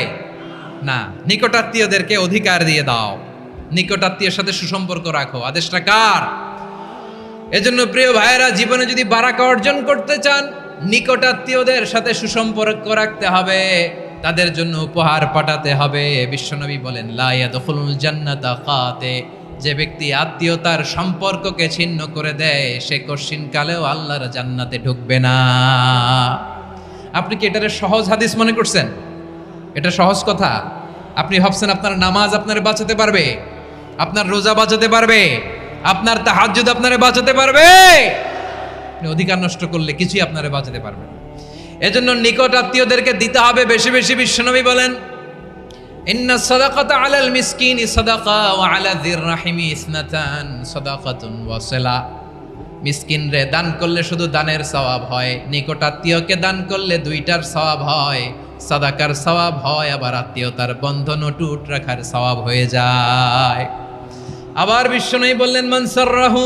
না। নিকটাত্মীয়দেরকে অধিকার দিয়ে দাও, নিকটাত্মীয়ের সাথে সুসম্পর্ক রাখো। আদেশটা কার? এজন্য প্রিয় ভাইয়েরা, জীবনে যদি বারাকা অর্জন করতে চান, নিকটাত্মীয়দের সাথে সুসম্পর্ক রাখতে হবে, তাদের জন্য উপহার পাঠাতে হবে। বিশ্বনবী বলেন, লা ইয়াদখুলুল জান্নাতা কাতে, যে ব্যক্তি আত্মীয়তার সম্পর্ককে ছিন্ন করে দেয়, সে কঠিনকালেও আল্লাহর জান্নাতে ঢুকবে না। আপনি কি এটারে সহজ হাদিস মনে করছেন? এটা সহজ কথা? আপনি ভাবছেন আপনার নামাজ আপনারে বাঁচাতে পারবে, আপনার রোজা বাঁচাতে পারবে, আপনার তাহাজ্জুদ আপনারে বাঁচাতে পারবে? আপনি অধিকার নষ্ট করলে কিছুই আপনারে বাঁচাতে পারবে না। এজন্য নিকট আত্মীয়দেরকে দিতে হবে বেশি বেশি। বিশ্বনবী বলেন, ইন্না সাদাকাতা আলাল মিসকিনি সাদাকা ওয়া আলা যির রাহিমি ইসনাতান সাদাকাতুন ওয়া সিলা। মিসকিনরে দান করলে শুধু দানের সওয়াব হয়, নিকট আত্মীয়কে দান করলে 2টার সওয়াব হয়। সাদাকার সওয়াব হয়, আবার আত্মীয়তার বন্ধন অটুট রাখার সওয়াব হয়ে যায়। আবার বিশ্বনবী বললেন, মান সাররাহু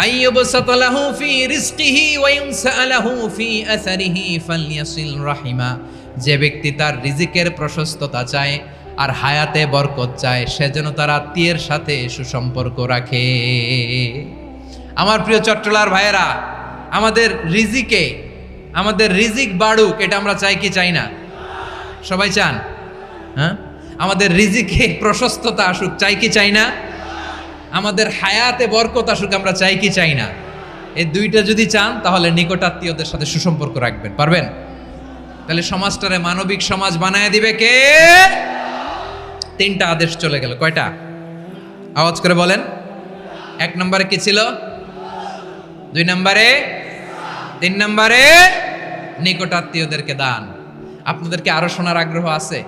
আইয়ুবসাতা লাহু ফি রিজকিহি ওয়া ইনসালাহু ফি আসারিহি ফালইয়াসিল রাহিমা। যে ব্যক্তি তার রিজিকের প্রশস্ততা চায় আর হায়াতে বরকত চায়, সে যেন তার আত্মীয়ের সাথে সুসম্পর্ক রাখে। আমার প্রিয় চট্টলার ভাইয়েরা, আমাদের রিজিকে আমাদের রিজিক বাড়ুক, এটা আমরা চাই কি চাই না? সবাই চান? হ্যাঁ, আমাদের রিজিকে প্রশস্ততা আসুক, চাই কি চাই না? আমাদের হায়াতে বরকত আসুক, আমরা চাই কি চাই না? এই দুইটা যদি চান তাহলে নিকটাত্মীয়দের সাথে সুসম্পর্ক রাখবেন, পারবেন? তাহলে সমাজটারে মানবিক সমাজ বানায় দিবে কে? তিনটা আদেশ চলে গেল, কয়টা? আওয়াজ করে বলেন। 1 নম্বরে কি ছিল? 2 নম্বরে, 3 নম্বরে নিকটাত্মীয়দেরকে দান। আপনাদেরকে আরো শোনার আগ্রহ আছে?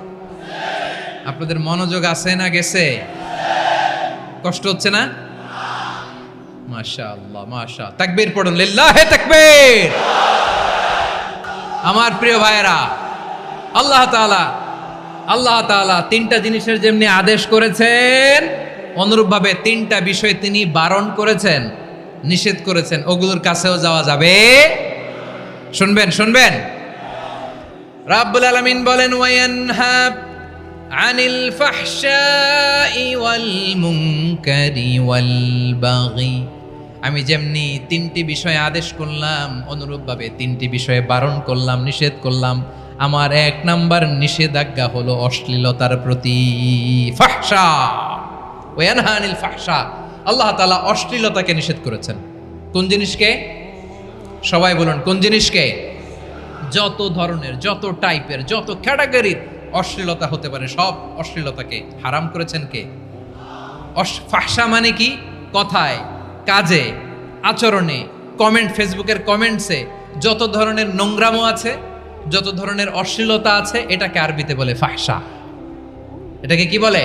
আপনাদের মনোযোগ আছে না গেছে? কষ্ট হচ্ছে না? মাশাআল্লাহ, মাশাআল্লাহ। তাকবীর পড়ুন, লিল্লাহে তাকবীর। আমার প্রিয় ভাইয়েরা, আল্লাহ তাআলা তিনটা জিনিসের যেমনি আদেশ করেছেন, অনুরূপভাবে তিনটা বিষয় তিনি বারণ করেছেন, নিষেধ করেছেন। ওগুলোর কাছেও যাওয়া যাবে। শুনবেন। রাব্বুল আলামিন বলেন, ওয়ায়ানহা আনিল ফাহশাই ওয়াল মুনকারি ওয়াল বাগি। আমি যেমনি তিনটি বিষয়ে আদেশ করলাম, অনুরূপভাবে তিনটি বিষয়ে বারণ করলাম, নিষেধ করলাম। আমার 1 নাম্বার নিষেধাজ্ঞা হলো অশ্লীলতার প্রতি। ফাহশা, ওয়ায়ানহা আনিল ফাহশা, আল্লাহ তাআলা অশ্লীলতাকে নিষেধ করেছেন। কোন জিনিসকে? সবাই বলুন, কোন জিনিসকে? যত ধরনের, যত টাইপের, যত ক্যাটাগরির অশ্লীলতা হতে পারে, সব অশ্লীলতাকে হারাম করেছেন কে? ফাহশা মানে কি? কথায়, কাজে, আচরণে, কমেন্ট, ফেসবুকের কমেন্টসে যত ধরনের নোংরামো আছে, যত ধরনের অশ্লীলতা আছে, এটাকে আরবিতে বলে ফাহশা। এটাকে কি বলে?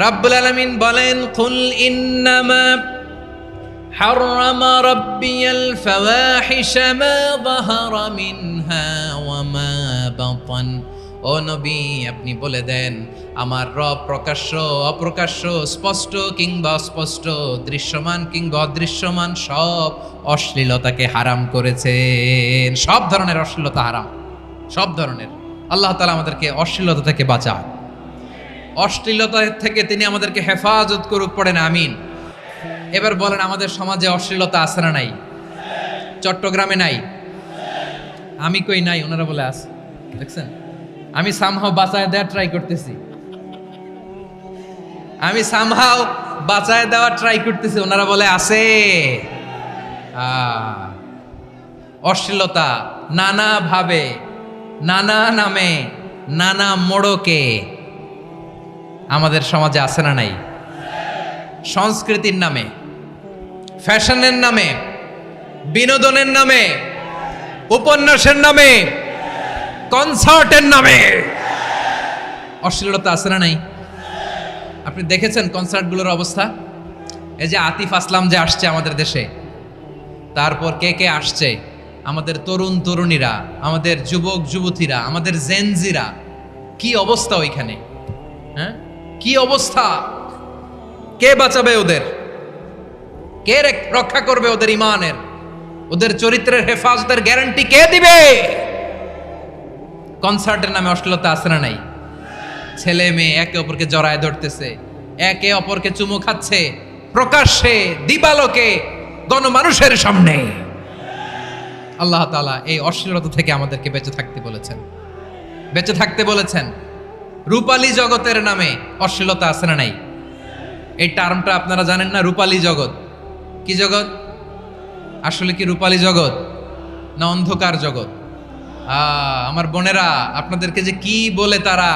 রাব্বুল আলামিন বলেন, কুল ইন্নামা হারামা রাব্বিয়াল ফাওয়াহিশা মা যাহারা মিনহা ওয়া মা বাতান। ও নবী, আপনি বলে দেন, আমার রব প্রকাশ্য, অপ্রকাশ্য, স্পষ্ট কিংবা অস্পষ্ট, দৃশ্যমান কিংবা অদৃশ্যমান সব অশ্লীলতাকে হারাম করেছেন। সব ধরনের অশ্লীলতা হারাম, সব ধরনের। আল্লাহ তাআলা আমাদেরকে অশ্লীলতা থেকে বাঁচান, অশ্লীলতা থেকে তিনি আমাদেরকে হেফাজত করুক। পড়েন আমিন। এবার বলেন, আমাদের সমাজে অশ্লীলতা আছে না নাই? চট্টগ্রামে নাই? আমি কই নাই, ওনারা বলে আছে। দেখছেন, আমি সামহাও বাঁচায় দেওয়ার ট্রাই করতেছি, ওনারা বলে আছে। অশ্লীলতা নানা ভাবে, নানা নামে, নানা মোড়কে আমাদের সমাজে আছে না নাই? সংস্কৃতির নামে, ফ্যাশনের নামে, বিনোদনের নামে, উপন্যাসের নামে, কনসার্টের নামে অশ্লীলতা আছে না নাই? আপনি দেখেছেন কনসার্টগুলোর অবস্থা? এই যে আতিফ আসলাম যে আসছে আমাদের দেশে, তারপর কে কে আসছে, আমাদের তরুণ তরুণীরা, আমাদের যুবক যুবতীরা, আমাদের জেনজিরা, কি অবস্থা ওইখানে? হ্যাঁ, কি অবস্থা? কে বাঁচাবে ওদের? কে রক্ষা করবে ওদের ইমানের, ওদের চরিত্রের হেফাজতের গ্যারান্টি কে দিবে? কনসার্টের নামে অশ্লীলতা আছে না নাই? ছেলে মেয়ে একে অপরকে জড়ায় ধরতেছে, একে অপরকে চুমু খাচ্ছে, প্রকাশ্যে, দিবালোকে, গণমানুষের সামনে। আল্লাহ তাআলা এই অশ্লীলতা থেকে আমাদেরকে বেঁচে থাকতে বলেছেন, বেঁচে থাকতে বলেছেন। রূপালী জগতের নামে অশ্লীলতা আছে না নাই? এই টার্মটা আপনারা জানেন না? রূপালী জগৎ কি জগৎ? আসলে কি রূপালী জগৎ না অন্ধকার জগৎ? আমার বোনেরা, আপনাদেরকে যে কি বলে তারা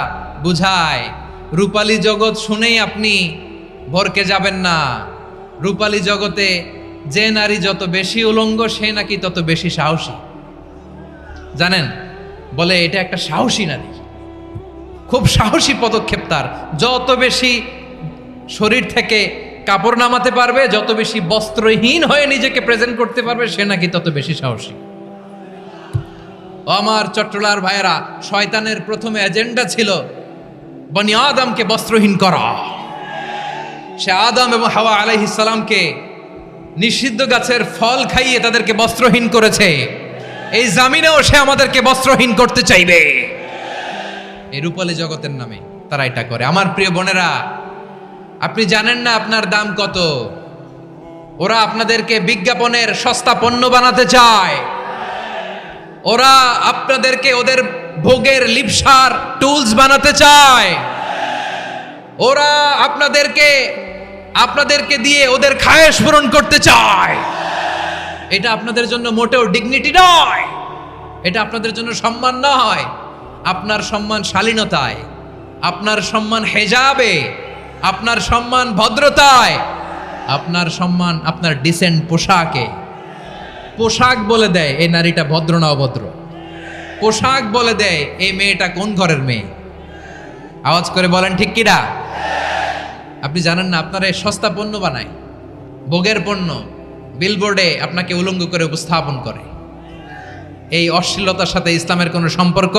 বুঝায়, রূপালী জগৎ শুনেই আপনি ভরকে যাবেন না। রূপালী জগতে যে নারী যত বেশি উলঙ্গ, সে নাকি তত বেশি সাহসী। জানেন, বলে এটা একটা সাহসী নারী, খুব সাহসী পদক্ষেপ তার। যত বেশি শরীর থেকে কাপড় নামাতে পারবে, যত বেশি বস্ত্রহীন হয়ে নিজেকে প্রেজেন্ট করতে পারবে, সে নাকি তত বেশি সাহসী। আমার চট্টলার ভাইয়েরা, শয়তানের প্রথম এজেন্ডা ছিল বনি আদমকে বস্ত্রহীন করা। সে আদম এবং হাওয়া আলাইহিস সালামকে নিষিদ্ধ গাছের ফল খাইয়ে তাদেরকে বস্ত্রহীন করেছে। এই জামিনেও সে আমাদেরকে বস্ত্রহীন করতে চাইবে। এই রূপালী জগতের নামে তারা এটা করে। আমার প্রিয় বোনেরা, আপনি জানেন না আপনার দাম কত? ওরা আপনাদেরকে বিজ্ঞাপনের সস্তা পণ্য বানাতে চায়। ওরা আপনাদেরকে ওদের ভোগের লিপসার টুলস বানাতে চায়। ওরা আপনাদেরকে দিয়ে ওদের খায়েশ পূরণ করতে চায়। এটা আপনাদের জন্য মোটেও ডিগনিটি নয়, এটা আপনাদের জন্য সম্মান নয়। আপনার সম্মান শালীনতায়, আপনার সম্মান হেজাবে, আপনার সম্মান ভদ্রতায়, আপনার সম্মান আপনার ডিসেন্ট পোশাকে। পোশাক বলে দেয় এই নারীটা ভদ্র না অভদ্র। পোশাক বলে দেয় এই মেয়েটা কোন ঘরের মেয়ে। আওয়াজ করে বলেন ঠিক কিনা? আপনি জানেন না আপনারা সস্তা পণ্য বানায়, ভোগের পণ্য, বিলবোর্ডে আপনাকে উলঙ্গ করে উপস্থাপন করে। এই অশ্লীলতার সাথে ইসলামের কোনো সম্পর্ক।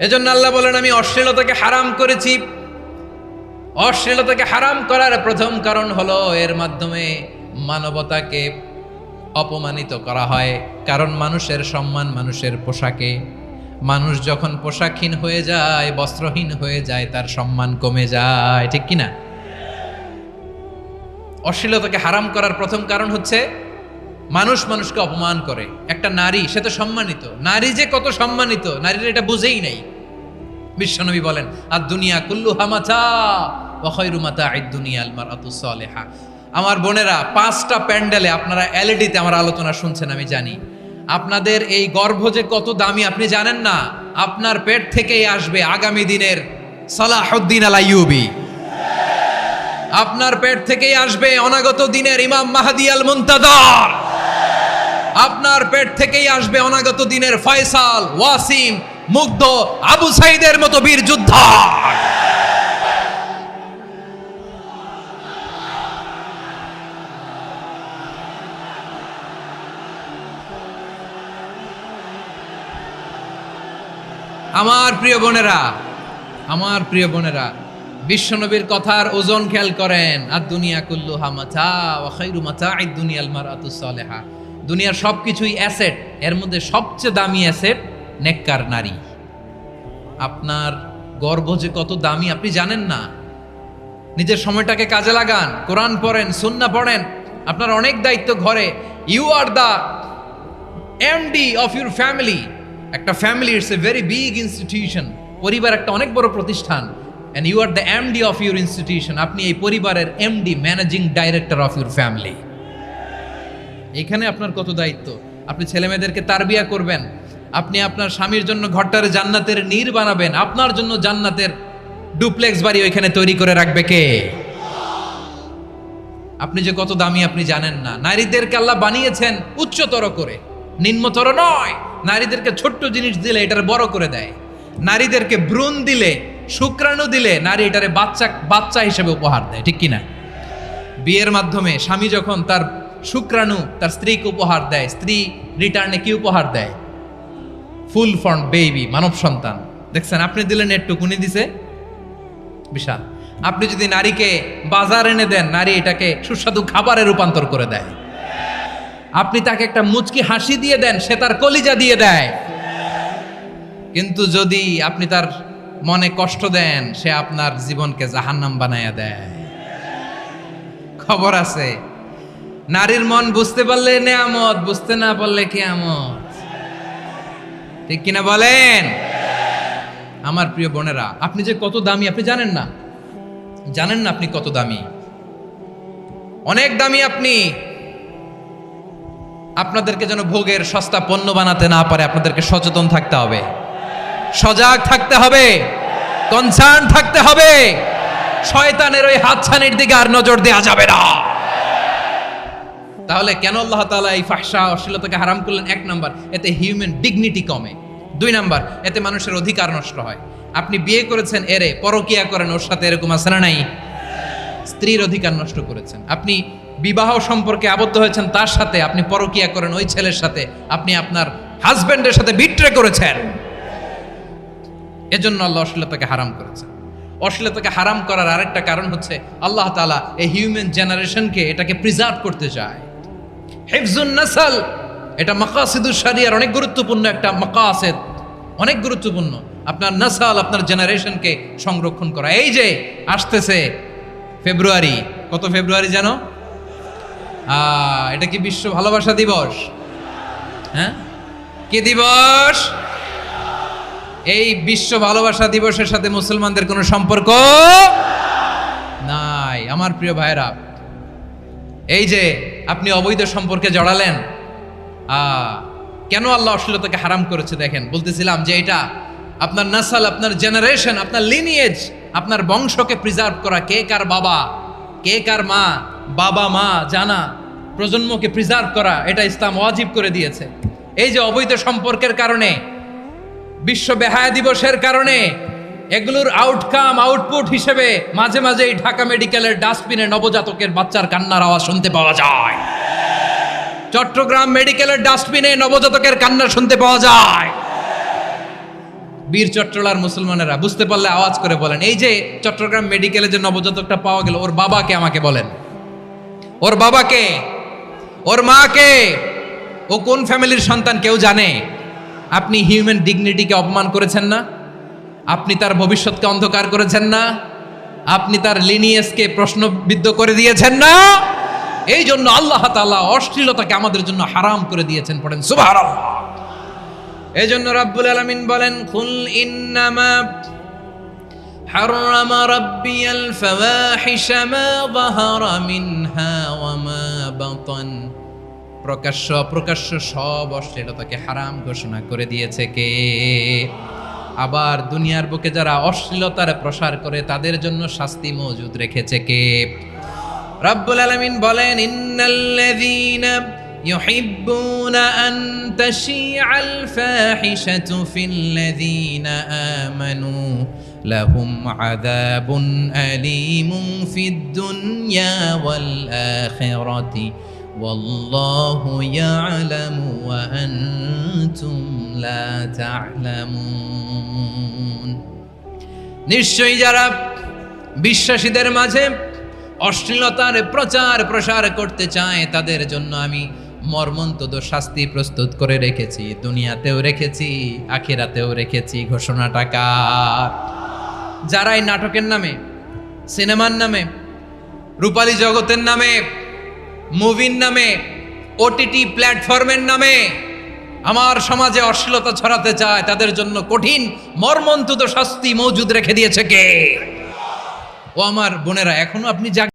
এজন্য আল্লাহ বলেন আমি অশ্লীলতাকে হারাম করেছি। অশ্লীলতাকে হারাম করার প্রথম কারণ হলো এর মাধ্যমে মানবতাকে অপমানিত করা হয়। কারণ মানুষের সম্মান মানুষের পোশাকে। মানুষ যখন পোশাকহীন হয়ে যায়, বস্ত্রহীন হয়ে যায়, তার সম্মান কমে যায়, ঠিক কিনা? অশ্লীলতাকে হারাম করার প্রথম কারণ হচ্ছে মানুষ মানুষকে অপমান করে। একটা নারী, সে তো সম্মানিত, নারী যে কত সম্মানিত নারীর এটা বুঝেই নাই। বিশ্বনবী বলেন আর দুনিয়া কুল্লুহা মাতা ওয়া খায়রু মাতা'আদ দুনিয়া আল মারআতুস সালিহা। আমার বোনেরা, 5টা প্যান্ডেলে আপনারা এলইডিতে আমার আলোচনা শুনছেন, আমি জানি। আপনাদের এই গর্ভ যে কত দামি আপনি জানেন না। আপনার পেট থেকেই আসবে আগামী দিনের সালাহুদ্দিন আল আইয়ুবী। আপনার পেট থেকেই আসবে অনাগত দিনের ইমাম মাহদী আল মুনতাজার। আপনার পেট থেকেই আসবে অনাগত দিনের ফয়সাল, ওয়াসিম, মুগ্ধ, আবু সাইদের মতো বীর যোদ্ধা। আমার প্রিয় বোনেরা, আমার প্রিয় বোনেরা, বিশ্বনবীর কথার ওজন খেয়াল করেন। আর দুনিয়া কুল্লুহা মাতা ওয়া খায়রু মাতা'আদ দুনিয়া আল মারআতুস সালিহা। দুনিয়ার সবকিছুই অ্যাসেট, এর মধ্যে সবচেয়ে দামি অ্যাসেট নেককার নারী। আপনার গর্ভ যে কত দামি আপনি জানেন না। নিজের সময়টাকে কাজে লাগান, কোরআন পড়েন, সুন্নাহ পড়েন। আপনার অনেক দায়িত্ব ঘরে। You are the MD of your family. একটা family it's a very big institution. পরিবার একটা অনেক বড় প্রতিষ্ঠান। and you are the MD of your institution. আপনি এই পরিবারের MD, managing director of your family. এখানে আপনার কত দায়িত্ব। আপনি ছেলেমেয়েদেরকে তারবিয়া করবেন, আপনি আপনার স্বামীর জন্য ঘরটারে জান্নাতের নীর বানাবেন, আপনার জন্য জান্নাতের ডুপ্লেক্স বাড়ি ওইখানে তৈরি করে রাখবে কে? আপনি যে কত দামি আপনি জানেন না। নারীদেরকে আল্লাহ বানিয়েছেন উচ্চতর করে, নিম্নতর নয়। নারীদেরকে ছোট্ট জিনিস দিলে এটার বড় করে দেয়। নারীদেরকে ভ্রূণ দিলে, শুক্রাণু দিলে নারী এটারে বাচ্চা হিসেবে উপহার দেয়, ঠিক কিনা? বিয়ের মাধ্যমে স্বামী যখন তার শুক্রাণু তার স্ত্রীকে উপহার দেয়, স্ত্রী রিটার্নে কি উপহার দেয়? ফুল ফর্ম বেবি, মানব সন্তান। দেখছেন, আপনি দিলেন একটুকুনি দিছে বিশাল। আপনি যদি নারীকে বাজার এনে দেন, নারী এটাকে সুস্বাদু খাবারে রূপান্তর করে দেয়। আপনি তাকে একটা মুচকি হাসি দিয়ে দেন, সে তার কলিজা দিয়ে দেয়। কিন্তু যদি আপনি তার মনে কষ্ট দেন, সে আপনার জীবনকে জাহান্নাম বানায়া দেয়। খবর আছে, নারীর মন বুঝতে পারলে নেয়ামত, বুঝতে না পারলে কিয়ামত, ঠিক কিনা বলেন? আমার প্রিয় বোনেরা, আপনি যে কত দামি আপনি জানেন না। জানেন না আপনি কত দামি, অনেক দামি আপনি। আপনাদেরকে যেন ভোগের সস্তা পণ্য বানাতে না পারে আপনাদেরকে সচেতন থাকতে হবে, সজাগ থাকতে হবে, কনসার্ন থাকতে হবে। শয়তানের ওই হাতছানির দিকে আর নজর দেওয়া যাবে না। তাহলে কেন আল্লাহ তাআলা এই ফাহশা অশ্লীলতাকে হারাম করলেন? 1 নাম্বার, এতে হিউম্যান ডিগনিটি কমে। 2 নাম্বার, এতে মানুষের অধিকার নষ্ট হয়। আপনি বিয়ে করেছেন, এরে পরকিয়া করেন, ওর সাথে এরকম আছে না নাই? স্ত্রীর অধিকার নষ্ট করেছেন। আপনি বিবাহ সম্পর্কে আবদ্ধ হয়েছেন তার সাথে, আপনি পরকিয়া করেন ওই ছেলের সাথে, আপনি আপনার হাজবেন্ডের সাথে বিট্রে করেছেন। এজন্য আল্লাহ অশ্লীলতাকে হারাম করেছেন। অশ্লীলতাকে হারাম করার আরেকটা কারণ হচ্ছে আল্লাহ তাআলা এই হিউম্যান জেনারেশনকে এটাকে প্রিজার্ভ করতে চায়। হিফজুন নাসল, এটা মাকাসিদুশ শরিয়ার অনেক গুরুত্বপূর্ণ একটা মাকাসিদ, অনেক গুরুত্বপূর্ণ। আপনার নাসাল, আপনার জেনারেশনকে সংরক্ষণ করা। এই যে আসতেছে ফেব্রুয়ারি, কত ফেব্রুয়ারি জানো? এটা কি বিশ্ব ভালোবাসা দিবস? হ্যাঁ, কি দিবস? এই বিশ্ব ভালোবাসা দিবসের সাথে মুসলমানদের কোনো সম্পর্ক নাই। আমার প্রিয় ভাইরা, এই যে আপনি অবৈধ সম্পর্কে জড়ালেন, কেন আল্লাহ অশ্লীলতাকে হারাম করেছে দেখেন। বলতেছিলাম যে এটা আপনার নাসাল, আপনার জেনারেশন, আপনার লিনিয়েজ, আপনার বংশকে প্রিজার্ভ করা, কে কার বাবা, কে কার মা, বাবা মা জানা, প্রজন্মকে প্রিজার্ভ করা, এটা ইসলাম ওয়াজিব করে দিয়েছে। এই যে অবৈধ সম্পর্কের কারণে, বিশ্ব বেহায়া দিবসের কারণে, এগুলোর আউটকাম, আউটপুট হিসেবে মাঝে মাঝে এই ঢাকা মেডিকেলের ডাস্টবিনে নবজাতকের বাচ্চার কান্নার আওয়াজ শুনতে পাওয়া যায়। চট্টগ্রাম মেডিকেলের ডাস্টবিনে নবজাতকের কান্না শুনতে পাওয়া যায়। বীর চট্টলার মুসলমানেরা বুঝতে পারলে আওয়াজ করে বলেন, এই যে চট্টগ্রাম মেডিকেলে যে নবজাতকটা পাওয়া গেল, ওর বাবাকে আমাকে বলেন, ওর বাবাকে, ওর মাকে, ও কোন ফ্যামিলির সন্তান কেউ জানে? আপনি হিউম্যান ডিগনিটিকে অপমান করেছেন না? আপনি তার ভবিষ্যৎকে অন্ধকার করেছেন না? আপনি তার লিনিয়েজকে প্রশ্নবিদ্ধ করে দিয়েছেন না? এই জন্য আল্লাহ তাআলা অশ্লীলতাকে আমাদের জন্য হারাম করে দিয়েছেন। পড়েন সুবহানাল্লাহ। এই জন্য রাব্বুল আলামিন বলেন, কুল ইন্নামা হারামা রাব্বিয়াল ফাওয়াহিশা মা যাহারা মিনহা ওয়া মা বাতান। প্রকাশ্য অপ্রকাশ্য সব অশ্লীলতাকে হারাম ঘোষণা করে দিয়েছে কে? আবার দুনিয়ার বুকে যারা অশ্লীলতার প্রসার করে তাদের জন্য শাস্তি মজুদ রেখেছে কে? রাব্বুল আলামিন বলেন, ইন্নাল্লাযীনা ইউহিব্বুনা আন তাশিআল ফাহিশাতু ফিল্লাযীনা আমানু লাহুম আযাবুন আলীমুন ফিদ দুনিয়া ওয়াল আখিরাতি ওয়াল্লাহু ইয়ালামু ওয়া আনতুম লা তা'লামুন। নিশ্চয়ই যারা বিশ্বাসীদের মাঝে অশ্লীলতার প্রচার প্রসার করতে চায় তাদের জন্য আমি মর্মন্তুদ শাস্তি প্রস্তুত করে রেখেছি, দুনিয়াতেও রেখেছি, আখিরাতেও রেখেছি। ঘোষণাটা কার? যারা এই নাটকের নামে, সিনেমার নামে, রূপালী জগতের নামে, মুভির নামে, ওটিটি প্ল্যাটফর্মের নামে আমার সমাজে অশ্লীলতা ছড়াতে চায় তাদের জন্য কঠিন মর্মন্তুদ শাস্তি মজুদ রেখে দিয়েছে কে? ও আমার বোনেরা, এখনো আপনি